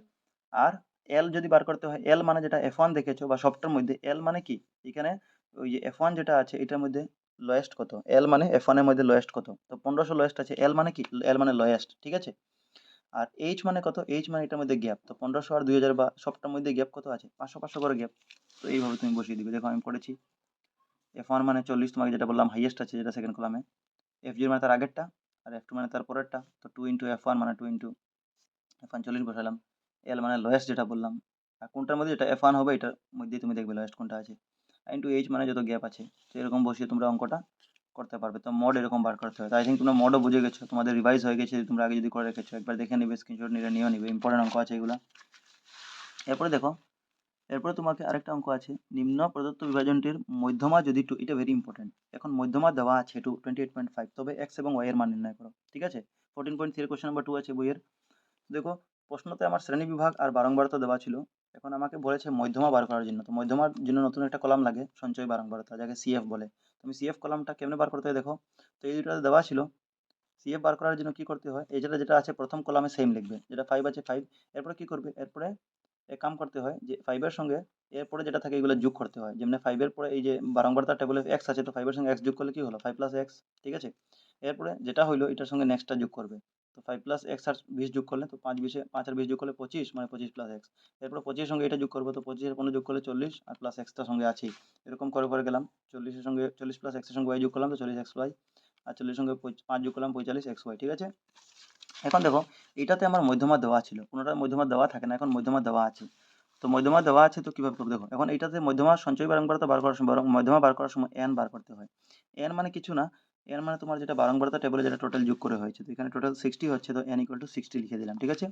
আর এল যদি বার করতে হয়, এল মানে যেটা এফ ওয়ান দেখেছো বা সবটার মধ্যে এল মানে কি, এখানে ওই যে এফ ওয়ান যেটা আছে এটার মধ্যে লোয়েস্ট কত, এল মানে এফ ওয়ানের মধ্যে লোয়েস্ট কত, তো 1500 লোয়েস্ট আছে, এল মানে কি, এল মানে লোয়েস্ট। ঠিক আছে, আর এইচ মানে কত, এইচ মানে এটার মধ্যে গ্যাপ, তো 1500 আর 2000 বা সবটার মধ্যে গ্যাপ কত আছে, 500 500 করে গ্যাপ। তো এইভাবে তুমি বসিয়ে দিবে। দেখো আমি করেছি, এফ ওয়ান মানে 40, তোমাকে যেটা বললাম হাইয়েস্ট আছে যেটা সেকেন্ড কলামে, এফ জিরো মানে তার আগেরটা, আর এফ টু মানে তার পরেরটা, তো 2 ইন্টু এফ ওয়ান মানে 2 ইন্টু এফ ওয়ান 40 বসালাম। এল মানে লোয়েস্ট যেটা বললাম, আর কোনটার মধ্যে যেটা এফ ওয়ান হবে এটার মধ্যেই তুমি দেখবে লোয়েস্ট কোনটা আছে, ইন্টু এইচ মানে যত গ্যাপ আছে। তো এরকম বসিয়ে তোমরা অঙ্কটা করতে পারবে। তো মোড এরকম বার করতে হয়। তো আই থিঙ্ক তোমরা মোডও বুঝে গেছো, তোমাদের রিভাইজ হয়ে গেছে, তোমরা আগে যদি করে রেখেছো একবার দেখে নিবে, স্ক্রিনশট নিলে নিয়েও নিবে, ইম্পর্টেন্ট অঙ্ক আছে এগুলো। এরপরে দেখো, এরপরে তোমাকে আরেকটা অঙ্ক আছে, নিম্ন প্রদত্ত বিভাজনটির মধ্যমা যদি টু, এটা ভেরি ইম্পর্টেন্ট। এখন মধ্যমা দেওয়া আছে 28.5, তবে এক্স এবং ওয়াই এর মান নির্ণয় করো। ঠিক আছে, 14.3 কোশ্চেন নাম্বার 2 আছে বইয়ের। দেখো প্রশ্নতে আমার শ্রেণী বিভাগ আর বারংবারতা দেওয়া ছিল, এখন আমাকে বলেছে মধ্যমা বার করার জন্য। তো মধ্যমার জন্য নতুন একটা কলাম লাগে, সঞ্চয় বারংবারতা, যাকে সিএফ বলে। তুমি সিএফ কলামটা কেমনে বার করতে হয় দেখো, তো এই দুটো দেওয়া ছিল। সিএফ বার করার জন্য কি করতে হয়, এই যেটা যেটা আছে প্রথম কলামে সেম লিখবে, যেটা 5 আছে 5, এরপরে কি করবে, এরপরে এক কাম করতে হয় যে 5 এর সঙ্গে এরপরে যেটা থাকে এগুলো যোগ করতে হয়। যেমন 5 এর পরে এই যে বারংবারতার টেবিলে এক্স আছে, তো 5 এর সঙ্গে এক্স যোগ করলে কি হলো 5 প্লাস এক্স। ঠিক আছে, এরপরে যেটা হইলো এটার সঙ্গে নেক্সটটা যোগ করবে, তো 5 প্লাস এক্স আর 20 যোগ করলে, তো 5 20 5 আর 20 যোগ করলে 25, মানে 25 প্লাস এক্স। এরপরে 25 এর সঙ্গে এটা যোগ করবো, তো 25 এর 15 যোগ করলে 40, আর প্লাস এক্সটার সঙ্গে আছেই। এরকম করে করে গেলাম, 40 এর সঙ্গে 40 প্লাস এক্স এর সঙ্গে ওয়াই যোগ করলাম, তো 40 এক্স ওয়াই, আর 40 এর সঙ্গে 5 যোগ করলাম 45 এক্স ওয়াই। ঠিক আছে, এখন দেখো এটাতে আমার মধ্যমা দেওয়া ছিল, কোনোটার মধ্যমা দেওয়া থাকে না, এখন মধ্যমা দেওয়া আছে। তো মধ্যমা দেওয়া আছে, তো কিভাবে করবো দেখো, এখন এইটাতে মধ্যমা সঞ্চয় বারংবারতা বার করার সময়, বরং মধ্যমা বার করার সময় এন বার করতে হয়। এন মানে কিছু না, এন মানে তোমার যেটা বারংবারতা টেবিলে যেটা টোটাল যোগ করে হয়েছে, তো এখানে টোটাল 60 হচ্ছে, তো এন ইকুয়াল টু 60 লিখে দিলাম। ঠিক আছে,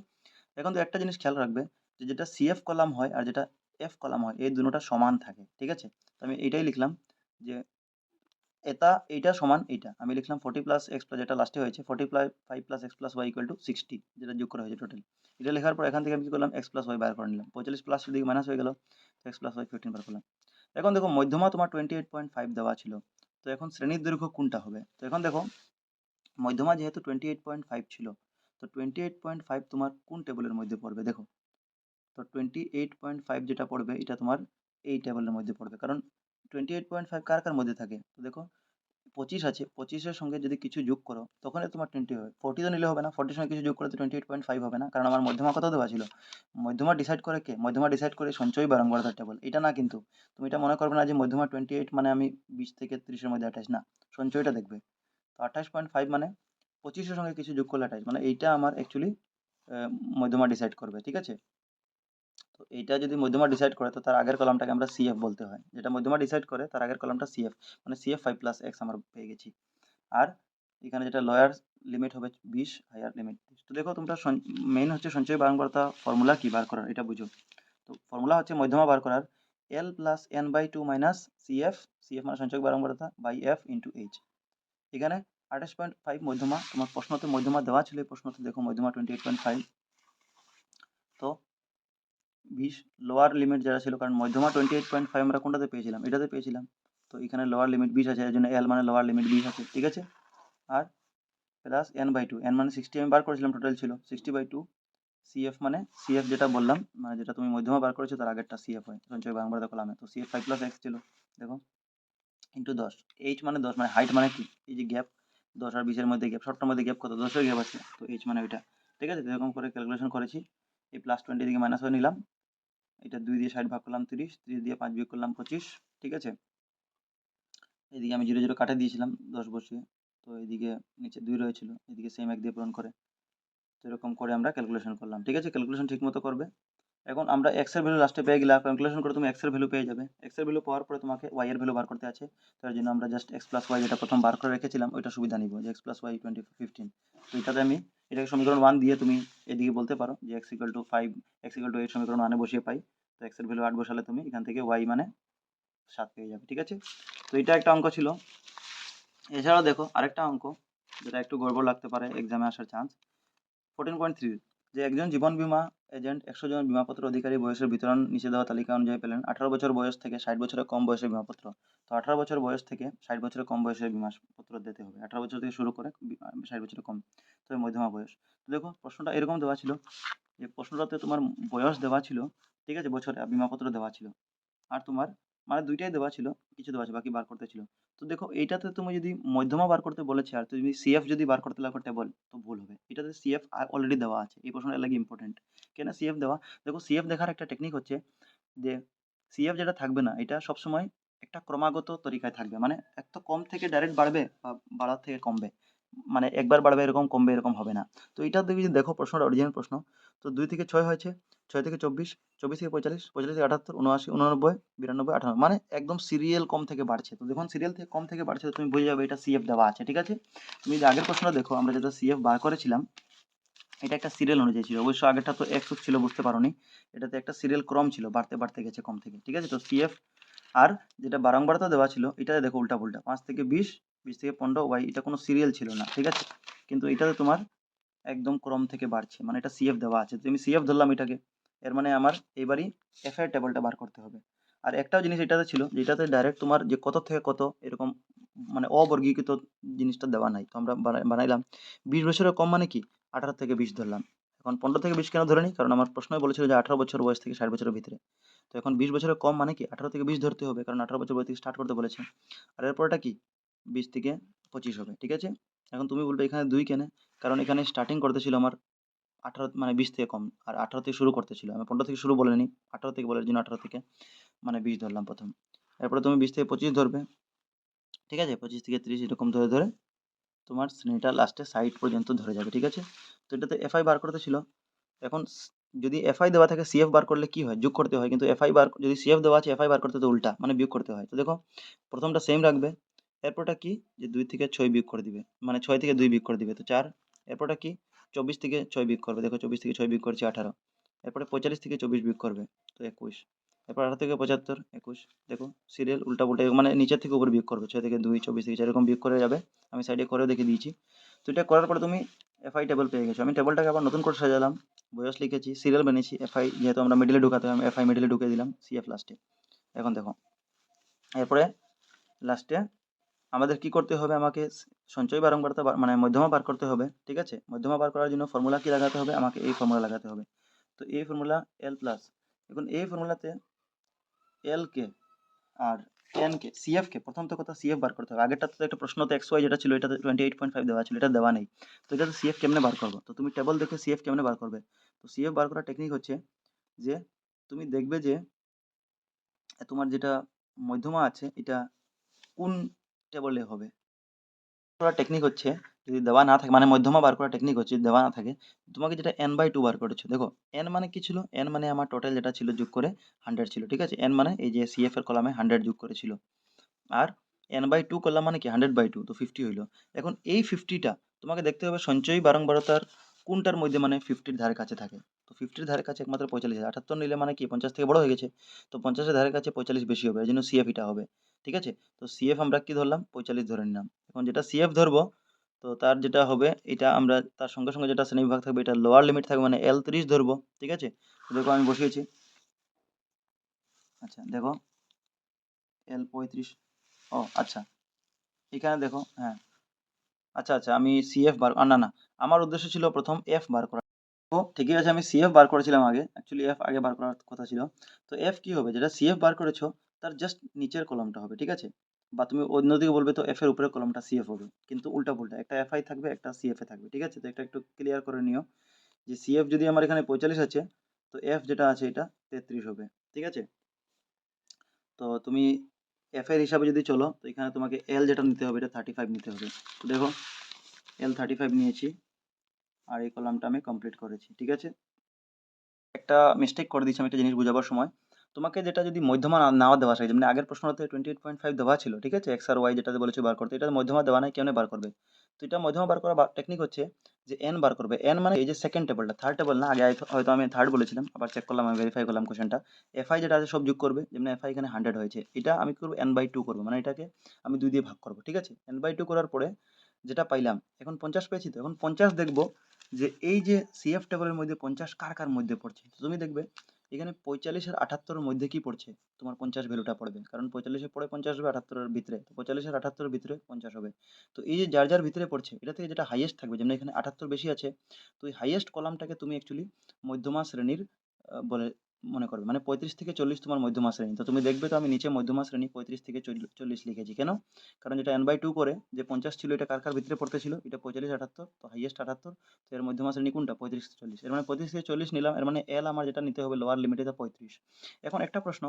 এখন তো একটা জিনিস খেয়াল রাখবে, যে যেটা সিএফ কলাম হয় আর যেটা এফ কলাম হয় এই দুটোটা সমান থাকে। ঠিক আছে, তো আমি এইটাই লিখলাম যে এটা এইটা সমান এইটা, আমি লিখলাম 40 প্লাস এক্স প্লাস যেটা লাস্টে হয়েছে 40 plus 5 plus x plus y equal to 60, যেটা যোগ করা হয়েছে টোটাল। এটা লেখার পর এখান থেকে আমি কি করলাম, এক্স প্লাস ওয়াই বার করে নিলাম, 45 প্লাস দিকে মাইনাস হয়ে গেল, তো এক্স প্লাস ওয়াই 15 বার করলাম। এখন দেখো মধ্যমা তোমার 28.5 দেওয়া ছিল, তো এখন শ্রেণীর দৈর্ঘ্য কোনটা হবে? তো এখন দেখো মধ্যমা যেহেতু 28.5 ছিল, তো 28.5 তোমার কোন টেবিলের মধ্যে পড়বে দেখো, তো 28.5 যেটা পড়বে এটা তোমার এই টেবিলের মধ্যে পড়বে, কারণ 28.5 কার কার মধ্যে থাকে, তো দেখো 25 আছে, 25 এর সঙ্গে যদি কিছু যোগ করো তখনই তোমার 20 হবে। 40 তো নিলে হবে না, 40 এর সঙ্গে কিছু যোগ করলে তো 28.5 হবে না, কারণ আমার মধ্যমা কত দেওয়া ছিল। মধ্যমা ডিসাইড করে কে, মধ্যমা ডিসাইড করে সঞ্চয়ী বারংবারতার টেবল, এটা না কিন্তু। তুমি এটা মনে করবে না যে মধ্যমা 28 মানে আমি 20 থেকে 30 এর মধ্যে 28, না, সঞ্চয়টা দেখবে। তো 28.5 মানে 25 এর সঙ্গে কিছু যোগ করলে 28, মানে এইটা আমার অ্যাকচুয়ালি মধ্যমা ডিসাইড করবে। ঠিক আছে, তো এইটা যদি মধ্যমা ডিসাইড করে, তো তার আগের কলামটাকে আমরা সিএফ বলতে হয়, যেটা মধ্যমা ডিসাইড করে তার আগের কলামটা সিএফ, মানে সিএফ 5 প্লাস এক্স আমরা পেয়ে গেছি। আর এখানে যেটা লোয়ার লিমিট হবে 20, হায়ার লিমিট 30। তো দেখো তোমরা মেইন হচ্ছে সঞ্চয় বারংবারতা ফর্মুলা কি বার করার এটা বুঝো। তো ফর্মুলা হচ্ছে মধ্যমা বার করার L plus N by two minus CF, CF মানে সঞ্চয় বারংবারতা, বাই এফ ইন্টু এইচ। এখানে 28.5 মধ্যমা, তোমার প্রশ্নতে মধ্যমা দেওয়া ছিল, এই প্রশ্নতে দেখো মধ্যমা 28.5, তো 20 লোয়ার লিমিট যারা ছিল, কারণ মধ্যমা 28.5 আমরা কোনটাতে পেয়েছিলাম, এটাতে পেয়েছিলাম। তো এখানে লোয়ার লিমিট 20 আছে, এর জন্য এল মানে লোয়ার লিমিট 20 আছে। ঠিক আছে, আর plus N by two, N মানে 60 আমি বার করেছিলাম, টোটাল ছিল 60/2, সিএফ মানে সিএফ যেটা বললাম, মানে যেটা তুমি মধ্যমা বার করেছো তার আগেরটা সিএফ হয় সঞ্চয় বারংবারতা কলামে। তো সিএফ 5 + x ছিল, দেখো, ইন্টু 10। এইচ মানে 10, মানে হাইট মানে কি, এই যে গ্যাপ 10 আর 20-এর মধ্যে গ্যাপ, শর্টের মধ্যে গ্যাপ কত, 10-এর গ্যাপ আছে, তো এইচ মানে ওইটা। ঠিক আছে, এরকম করে ক্যালকুলেশন করেছি। এই +20 দিকে মাইনাস হয়ে নিলাম, এটা 2 দিয়ে 60 ভাগ করলাম 30, 30 দিয়ে 5 বিয়োগ করলাম 25। ঠিক আছে, এদিকে আমি 0 0 কাটে দিয়েছিলাম 10 বসিয়ে, তো এইদিকে নিচে 2 রয়েছিল, এদিকে সেম 1 দিয়ে পূরণ করে। তো এরকম করে আমরা ক্যালকুলেশন করলাম। ঠিক আছে, ক্যালকুলেশন ঠিক মতো করবে। এখন আমরা এক্স এর ভ্যালু লাস্টে পেয়ে গেলাম, ক্যালকুলেশন করে তুমি এক্স এর ভ্যালু পেয়ে যাবে। এক্স এর ভ্যালু পাওয়ার পরে তোমাকে ওয়াই এর ভ্যালু বার করতে আছে। তার জন্য আমরা জাস্ট এক্স প্লাস ওয়াই যেটা প্রথম বার করে রেখেছিলাম ওইটা সুবিধা নিব, যে এক্স প্লাস ওয়াই 15। তো এটাতে আমি এটাকে সমীকরণ 1 দিয়ে তুমি এদিকে বলতে পারো যে x equal two 5, x equal two 8 সমীকরণ 1 বসিয়ে পাই। তো এক্স এর ভ্যালু 8 বসালে তুমি এখান থেকে ওয়াই মানে 7 পেয়ে যাবে। ঠিক আছে, তো এটা একটা অঙ্ক ছিল। এছাড়াও দেখো আরেকটা অঙ্ক যেটা একটু গড়বড় লাগতে পারে, এক্সামে আসার চান্স। 14.3, যে একজন জীবন বীমা এজেন্ট 100 জন বীমাপত্র অধিকারী বয়সের বিতরণ নিচে দেওয়া তালিকা অনুযায়ী পেলেন। 18 বছর বয়স থেকে 60 বছরের কম বয়সের বীমাপত্র। তো 18 বছর বয়স থেকে 60 বছরের কম বয়সের বীমাপত্র দিতে হবে, 18 বছর থেকে শুরু করে 60 বছরের কম, তবে মধ্যমা বয়স। তো দেখো প্রশ্নটা এরকম দেওয়া ছিল, যে প্রশ্নটাতে তোমার বয়স দেওয়া ছিল, ঠিক আছে, বছরে বীমাপত্র দেওয়া ছিল, আর তোমার মানে দুইটাই দেওয়া ছিল, কিছু দেওয়া আছে, বাকি বার করতে ছিল। তো দেখো এইটাতে তুমি যদি মধ্যমা বার করতে বলেছে আর তুমি সিএফ যদি বার করতে লাগো টেবল, তো ভুল হবে। এটাতে সিএফ অলরেডি দেওয়া আছে, এই প্রশ্নটা লাগে ইম্পর্টেন্ট। কেন সিএফ দেওয়া, দেখো সিএফ দেখার একটা টেকনিক হচ্ছে যে সিএফ যেটা থাকবে না এটা সবসময় একটা ক্রমাগত তরিকায় থাকবে, মানে এক তো কম থেকে ডাইরেক্ট বাড়বে বা বাড়ার থেকে কমবে, মানে একবার বাড়বে এরকম, কমবে এরকম হবে না। তো এটা যদি দেখো প্রশ্নটা অরিজিনাল প্রশ্ন, তো 2 থেকে 6 হয়েছে, 6 থেকে 24, 24 থেকে 45, 45 থেকে 78, 79, 89, 92, 98, মানে একদম সিরিয়াল কম থেকে বাড়ছে। তো যখন সিরিয়াল থেকে কম থেকে বাড়ছে তো তুমি বুঝে যাবে এটা সিএফ দেওয়া আছে। ঠিক আছে, তুমি যে আগের প্রশ্নটা দেখো, আমরা যেটা সিএফ বার করেছিলাম এটা একটা সিরিয়াল অনুযায়ী ছিল, অবশ্য আগেরটা তো এক্স ছিল বুঝতে পারোনি, এটাতে একটা সিরিয়াল ক্রম ছিল, বাড়তে বাড়তে গেছে কম থেকে। ঠিক আছে, তো সিএফ আর যেটা বারংবারতা দেওয়া ছিল এটাতে দেখো উল্টা পুল্টা, 5 থেকে 20, 20 থেকে 15 ওয়াই, এটা কোনো সিরিয়াল ছিল না। ঠিক আছে, কিন্তু এটাতে তোমার একদম ক্রম থেকে বাড়ছে, মানে এটা সিএফ দেওয়া আছে, তো আমি সিএফ ধরলাম এটাকে। এর মানে আমার এবারই এফ এর টেবলটা বার করতে হবে। আর একটাও জিনিস এটাতে ছিল যেটাতে ডাইরেক্ট তোমার যে কত থেকে কত এরকম, মানে অবর্গীকৃত জিনিসটা দেওয়া নাই, তো আমরা বানাইলাম 20 বছরের কম মানে কি, 18 থেকে 20 ধরলাম। এখন 15 থেকে 20 কেন ধরে নিই, কারণ আমার প্রশ্নই বলেছিল যে 18 বছর বয়স থেকে 60 বছরের ভিতরে। তো এখন 20 বছরের কম মানে কি 18 থেকে 20 ধরতে হবে, কারণ 18 বছর বয়স থেকে স্টার্ট করতে বলেছে। আর এরপরটা কি 20 থেকে 25 হবে। ঠিক আছে, এখন তুমি বলবে এখানে 2 কেন, কারণ এখানে স্টার্টিং করতে ছিল আমার 18 মানে 20 থেকে কম, আর 18 থেকে শুরু করতে ছিল, আমি 15 থেকে শুরু বলিনি, 18 থেকে বলার জন্য 18 থেকে মানে 20 ধরলাম প্রথম। এরপরে তুমি 20 থেকে 25 ধরবে। ঠিক আছে, 25 থেকে 30 এরকম ধরে ধরে তোমার শ্রেণীটা লাস্টে সাইড পর্যন্ত ধরে যাবে। ঠিক আছে, তো এটাতে এফআই বার করতে ছিল। এখন যদি এফআই দেওয়া থাকে সিএফ বার করলে কি হয়, যোগ করতে হয়, কিন্তু এফআই বার যদি সিএফ দেওয়া আছে এফআই বার করতে তো উল্টা, মানে বিয়োগ করতে হয়। তো দেখো প্রথমটা সেম রাখবে, এরপরটা কি যে 2 থেকে 6 বিয়োগ করে দিবে, মানে 6 থেকে 2 বিয়োগ করে দিবে, তো 4। এরপরটা কি 24 থেকে 6 বিয়োগ করবে, দেখো 24 থেকে 6 বিয়োগ করছে 18। এরপরে 45 থেকে 24 বিয়োগ করবে, তো 21। এরপর 18 থেকে 75, 21। দেখো সিরিয়াল উল্টা পুল্টা, মানে নিচের থেকে উপরে বিয়োগ করবে, 6 থেকে 2, 24 থেকে 4 এরকম বিয়োগ করে যাবে। আমি সাইডে করেও দেখে দিয়েছি। তো এটা করার পরে তুমি এফআই টেবল পেয়ে গেছো। আমি টেবলটাকে আবার নতুন করে সাজালাম, বয়স লিখেছি, সিরিয়াল বানিয়েছি, এফআই যেহেতু আমরা মিডিলে ঢুকাতে হবে, আমি এফআই মিডিলে ঢুকিয়ে দিলাম, সিএফ লাস্টে। এখন দেখো এরপরে লাস্টে আমাদের কি করতে হবে, আমাকে সঞ্চয় বারংবারতা মানে মধ্যমা বার করতে হবে। ঠিক আছে, মধ্যমা বার করার জন্য ফর্মুলা কি লাগাতে হবে, আমাকে এই ফর্মুলা লাগাতে হবে। তো এই ফর্মুলা এল প্লাস, এখন এই ফর্মুলাতে এল কে আর এন কে, সিএফ কে, প্রথম তো কথা সিএফ বার করতে হবে। আগেরটা তো একটা প্রশ্নতে এক্স ওয়াই যেটা ছিল এটাতে 28.5 দেওয়া ছিল, এটা দেওয়া নেই। তো এটাতে সিএফ কেমনে বার করবো, তো তুমি টেবল দেখে সিএফ কেমনে বার করবে। তো সিএফ বার করার টেকনিক হচ্ছে যে তুমি দেখবে যে তোমার যেটা মধ্যমা আছে এটা কোন টেবলে হবে। করার টেকনিক হচ্ছে যদি দেওয়া না থাকে, মানে মধ্যমা বার করার টেকনিক হচ্ছে যদি দেওয়া না থাকে, তোমাকে যেটা n/2 বার করেছো, দেখো n মানে কি ছিল, n মানে আমার টোটাল যেটা ছিল যোগ করে 100 ছিল। ঠিক আছে, n মানে এই যে সিএফ এর কলামে 100 যোগ করেছিল, আর n/2 করলাম মানে কি 100/2, তো 50 হইলো। এখন এই 50টা তোমাকে দেখতে হবে সঞ্চয়ী বারংবারতার কোনটার মধ্যে মানে 50-র ধারে কাছে থাকে। তো 50-র ধারে কাছে একমাত্র 45, 78 নিলে মানে কি 50 থেকে বড় হয়ে গেছে, তো 50-এর ধারে কাছে 45 বেশি হবে, এই জন্য সিএফ এটা হবে। ঠিক আছে, তো সিএফ আমরা কি ধরলাম 45 ধরে নিলাম। এখন যেটা সিএফ ধরবো তো তার যেটা হবে এটা আমরা তার সঙ্গে সঙ্গে যেটা শ্রেণীবিভাগ থাকবে এটা লোয়ার লিমিট থাকবে, মানে এল 30 ধরবো। ঠিক আছে, তো দেখো আমি বসিয়েছি। আচ্ছা দেখো এল 35, ও আচ্ছা এখানে দেখো, হ্যাঁ আচ্ছা আচ্ছা আমি সিএফ বার না না, আমার উদ্দেশ্য ছিল প্রথম এফ বার করা। তো ঠিকই আছে, আমি সিএফ বার করেছিলাম আগে। অ্যাকচুয়ালি এফ আগে বার করার কথা ছিল। তো এফ কি হবে? যেটা সিএফ বার করেছো তার জাস্ট নিচের কলামটা হবে। ঠিক আছে? বা তুমি অন্যদিকে বলবে তো এফ এর উপরের কলামটা সিএফ হবে। কিন্তু উল্টা-পুল্টা। একটা এফআই থাকবে, একটা সিএফ এ থাকবে। ঠিক আছে? তো এটা একটু ক্লিয়ার করে নিও যে সিএফ যদি আমার এখানে 45 আছে, তো এফ যেটা আছে এটা 33 হবে। ঠিক আছে? তো তুমি এফ এর হিসাবে যদি চলো, তো এখানে তোমাকে এল যেটা নিতে হবে এটা 35 নিতে হবে। তো দেখো এল 35 নিয়েছি আর এই কলামটা আমি কমপ্লিট করেছি। ঠিক আছে? একটা মিস্টেক করে দিয়েছি আমি একটা জিনিস বোঝাবার সময়। তোমাকে যেটা যদি মধ্যমা না দেওয়া থাকে, যেমন আগের প্রশ্নটাতে 28.5 দেওয়া ছিল, ঠিক আছে? এক্স আর ওয়াই যেটাতে বলেছে বার করতে, এটা মধ্যমা দেওয়া নাই, কেমনে বার করবে? তো এটা মধ্যমা বার করার টেকনিক হচ্ছে যে এন বার করবে। এন মানে এই যে সেকেন্ড টেবলটা, থার্ড টেবল না, আগে হয়তো আমি থার্ড বলেছিলাম, আবার চেক করলাম, আমি ভেরিফাই করলাম কোশ্চেনটা। এফআই যেটা আছে সব যোগ করবে, যেমন এফআই এখানে 100 হয়েছে, এটা আমি করবো n/2 করবো, মানে এটাকে আমি 2 দিয়ে ভাগ করবো। ঠিক আছে? n/2 করার পরে যেটা পাইলাম, এখন 50 পেয়েছি, তো এখন 50 দেখবো যে এই যে সিএফ টেবলের মধ্যে 50 কার কার মধ্যে পড়ছে। তো তুমি দেখবে এখানে 45 আর 78 এর মধ্যে কি পড়ছে, তোমার 50 ভ্যালুটা পড়বে, কারণ 45 এর পরে 50 হবে, 78 এর ভিতরে, তো 45 আর 78 এর ভিতরে 50 হবে। তো এই যে যার যার ভিতরে পড়ছে, এটা থেকে যেটা হাইয়েস্ট থাকবে, যেমন এখানে 78 বেশি আছে, তো এই হাইয়েস্ট কলামটাকে তুমি অ্যাকচুয়ালি মধ্যমা শ্রেণীর বলে মনে করবে, মানে 35 থেকে 40 তোমার মধ্যমা শ্রেণী। তো তুমি দেখবে তো আমি নিচে মধ্যমা শ্রেণী 35 থেকে 40 লিখেছি কেন? কারণ যেটা n/2 করে যে 50 ছিল, এটা কার কার ভিতরে পড়তে ছিল, এটা 45 78, তো হাইয়েস্ট 78, তো এর মধ্যমা শ্রেণী কোনটা 35 থেকে 40, এর মানে 35 থেকে 40 নিলাম, এর মানে এল আমার যেটা নিতে হবে লোয়ার লিমিটে 35। এখন একটা প্রশ্ন,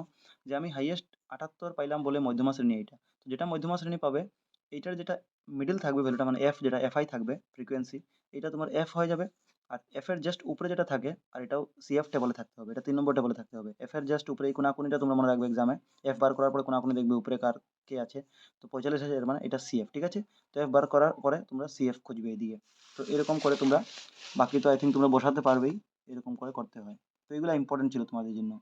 যে আমি হাইয়েস্ট 78 পাইলাম বলে মধ্যমা শ্রেণী এইটা, তো যেটা মধ্যমা শ্রেণী পাবে এইটার যেটা মিডল থাকবে ভ্যালুটা, মানে এফ যেটা এফআই থাকবে ফ্রিকোয়েন্সি, এটা তোমার এফ হয়ে যাবে। আর এফ এর জাস্ট উপরে যেটা থাকে, আর এটাও সিএফ টেবলে থাকতে হবে, এটা 3 নম্বর টেবলে থাকতে হবে। এফ এর জাস্ট উপরে এই কোনাকুনিটা তোমরা মনে রাখবে এক্সামে, এফ বার করার পরে কোনাকুনি দেখবে উপরে কার কে আছে, তো 45 আছে, এর মানে এটা সিএফ। ঠিক আছে? তো এফ বার করার পরে তোমরা সিএফ খুঁজবে এদিকে। তো এরকম করে তোমরা, বাকি তো আই থিঙ্ক তোমরা বসাতে পারবেই, এরকম করে করতে হয়। তো এগুলো ইম্পর্টেন্ট ছিল তোমাদের জন্য।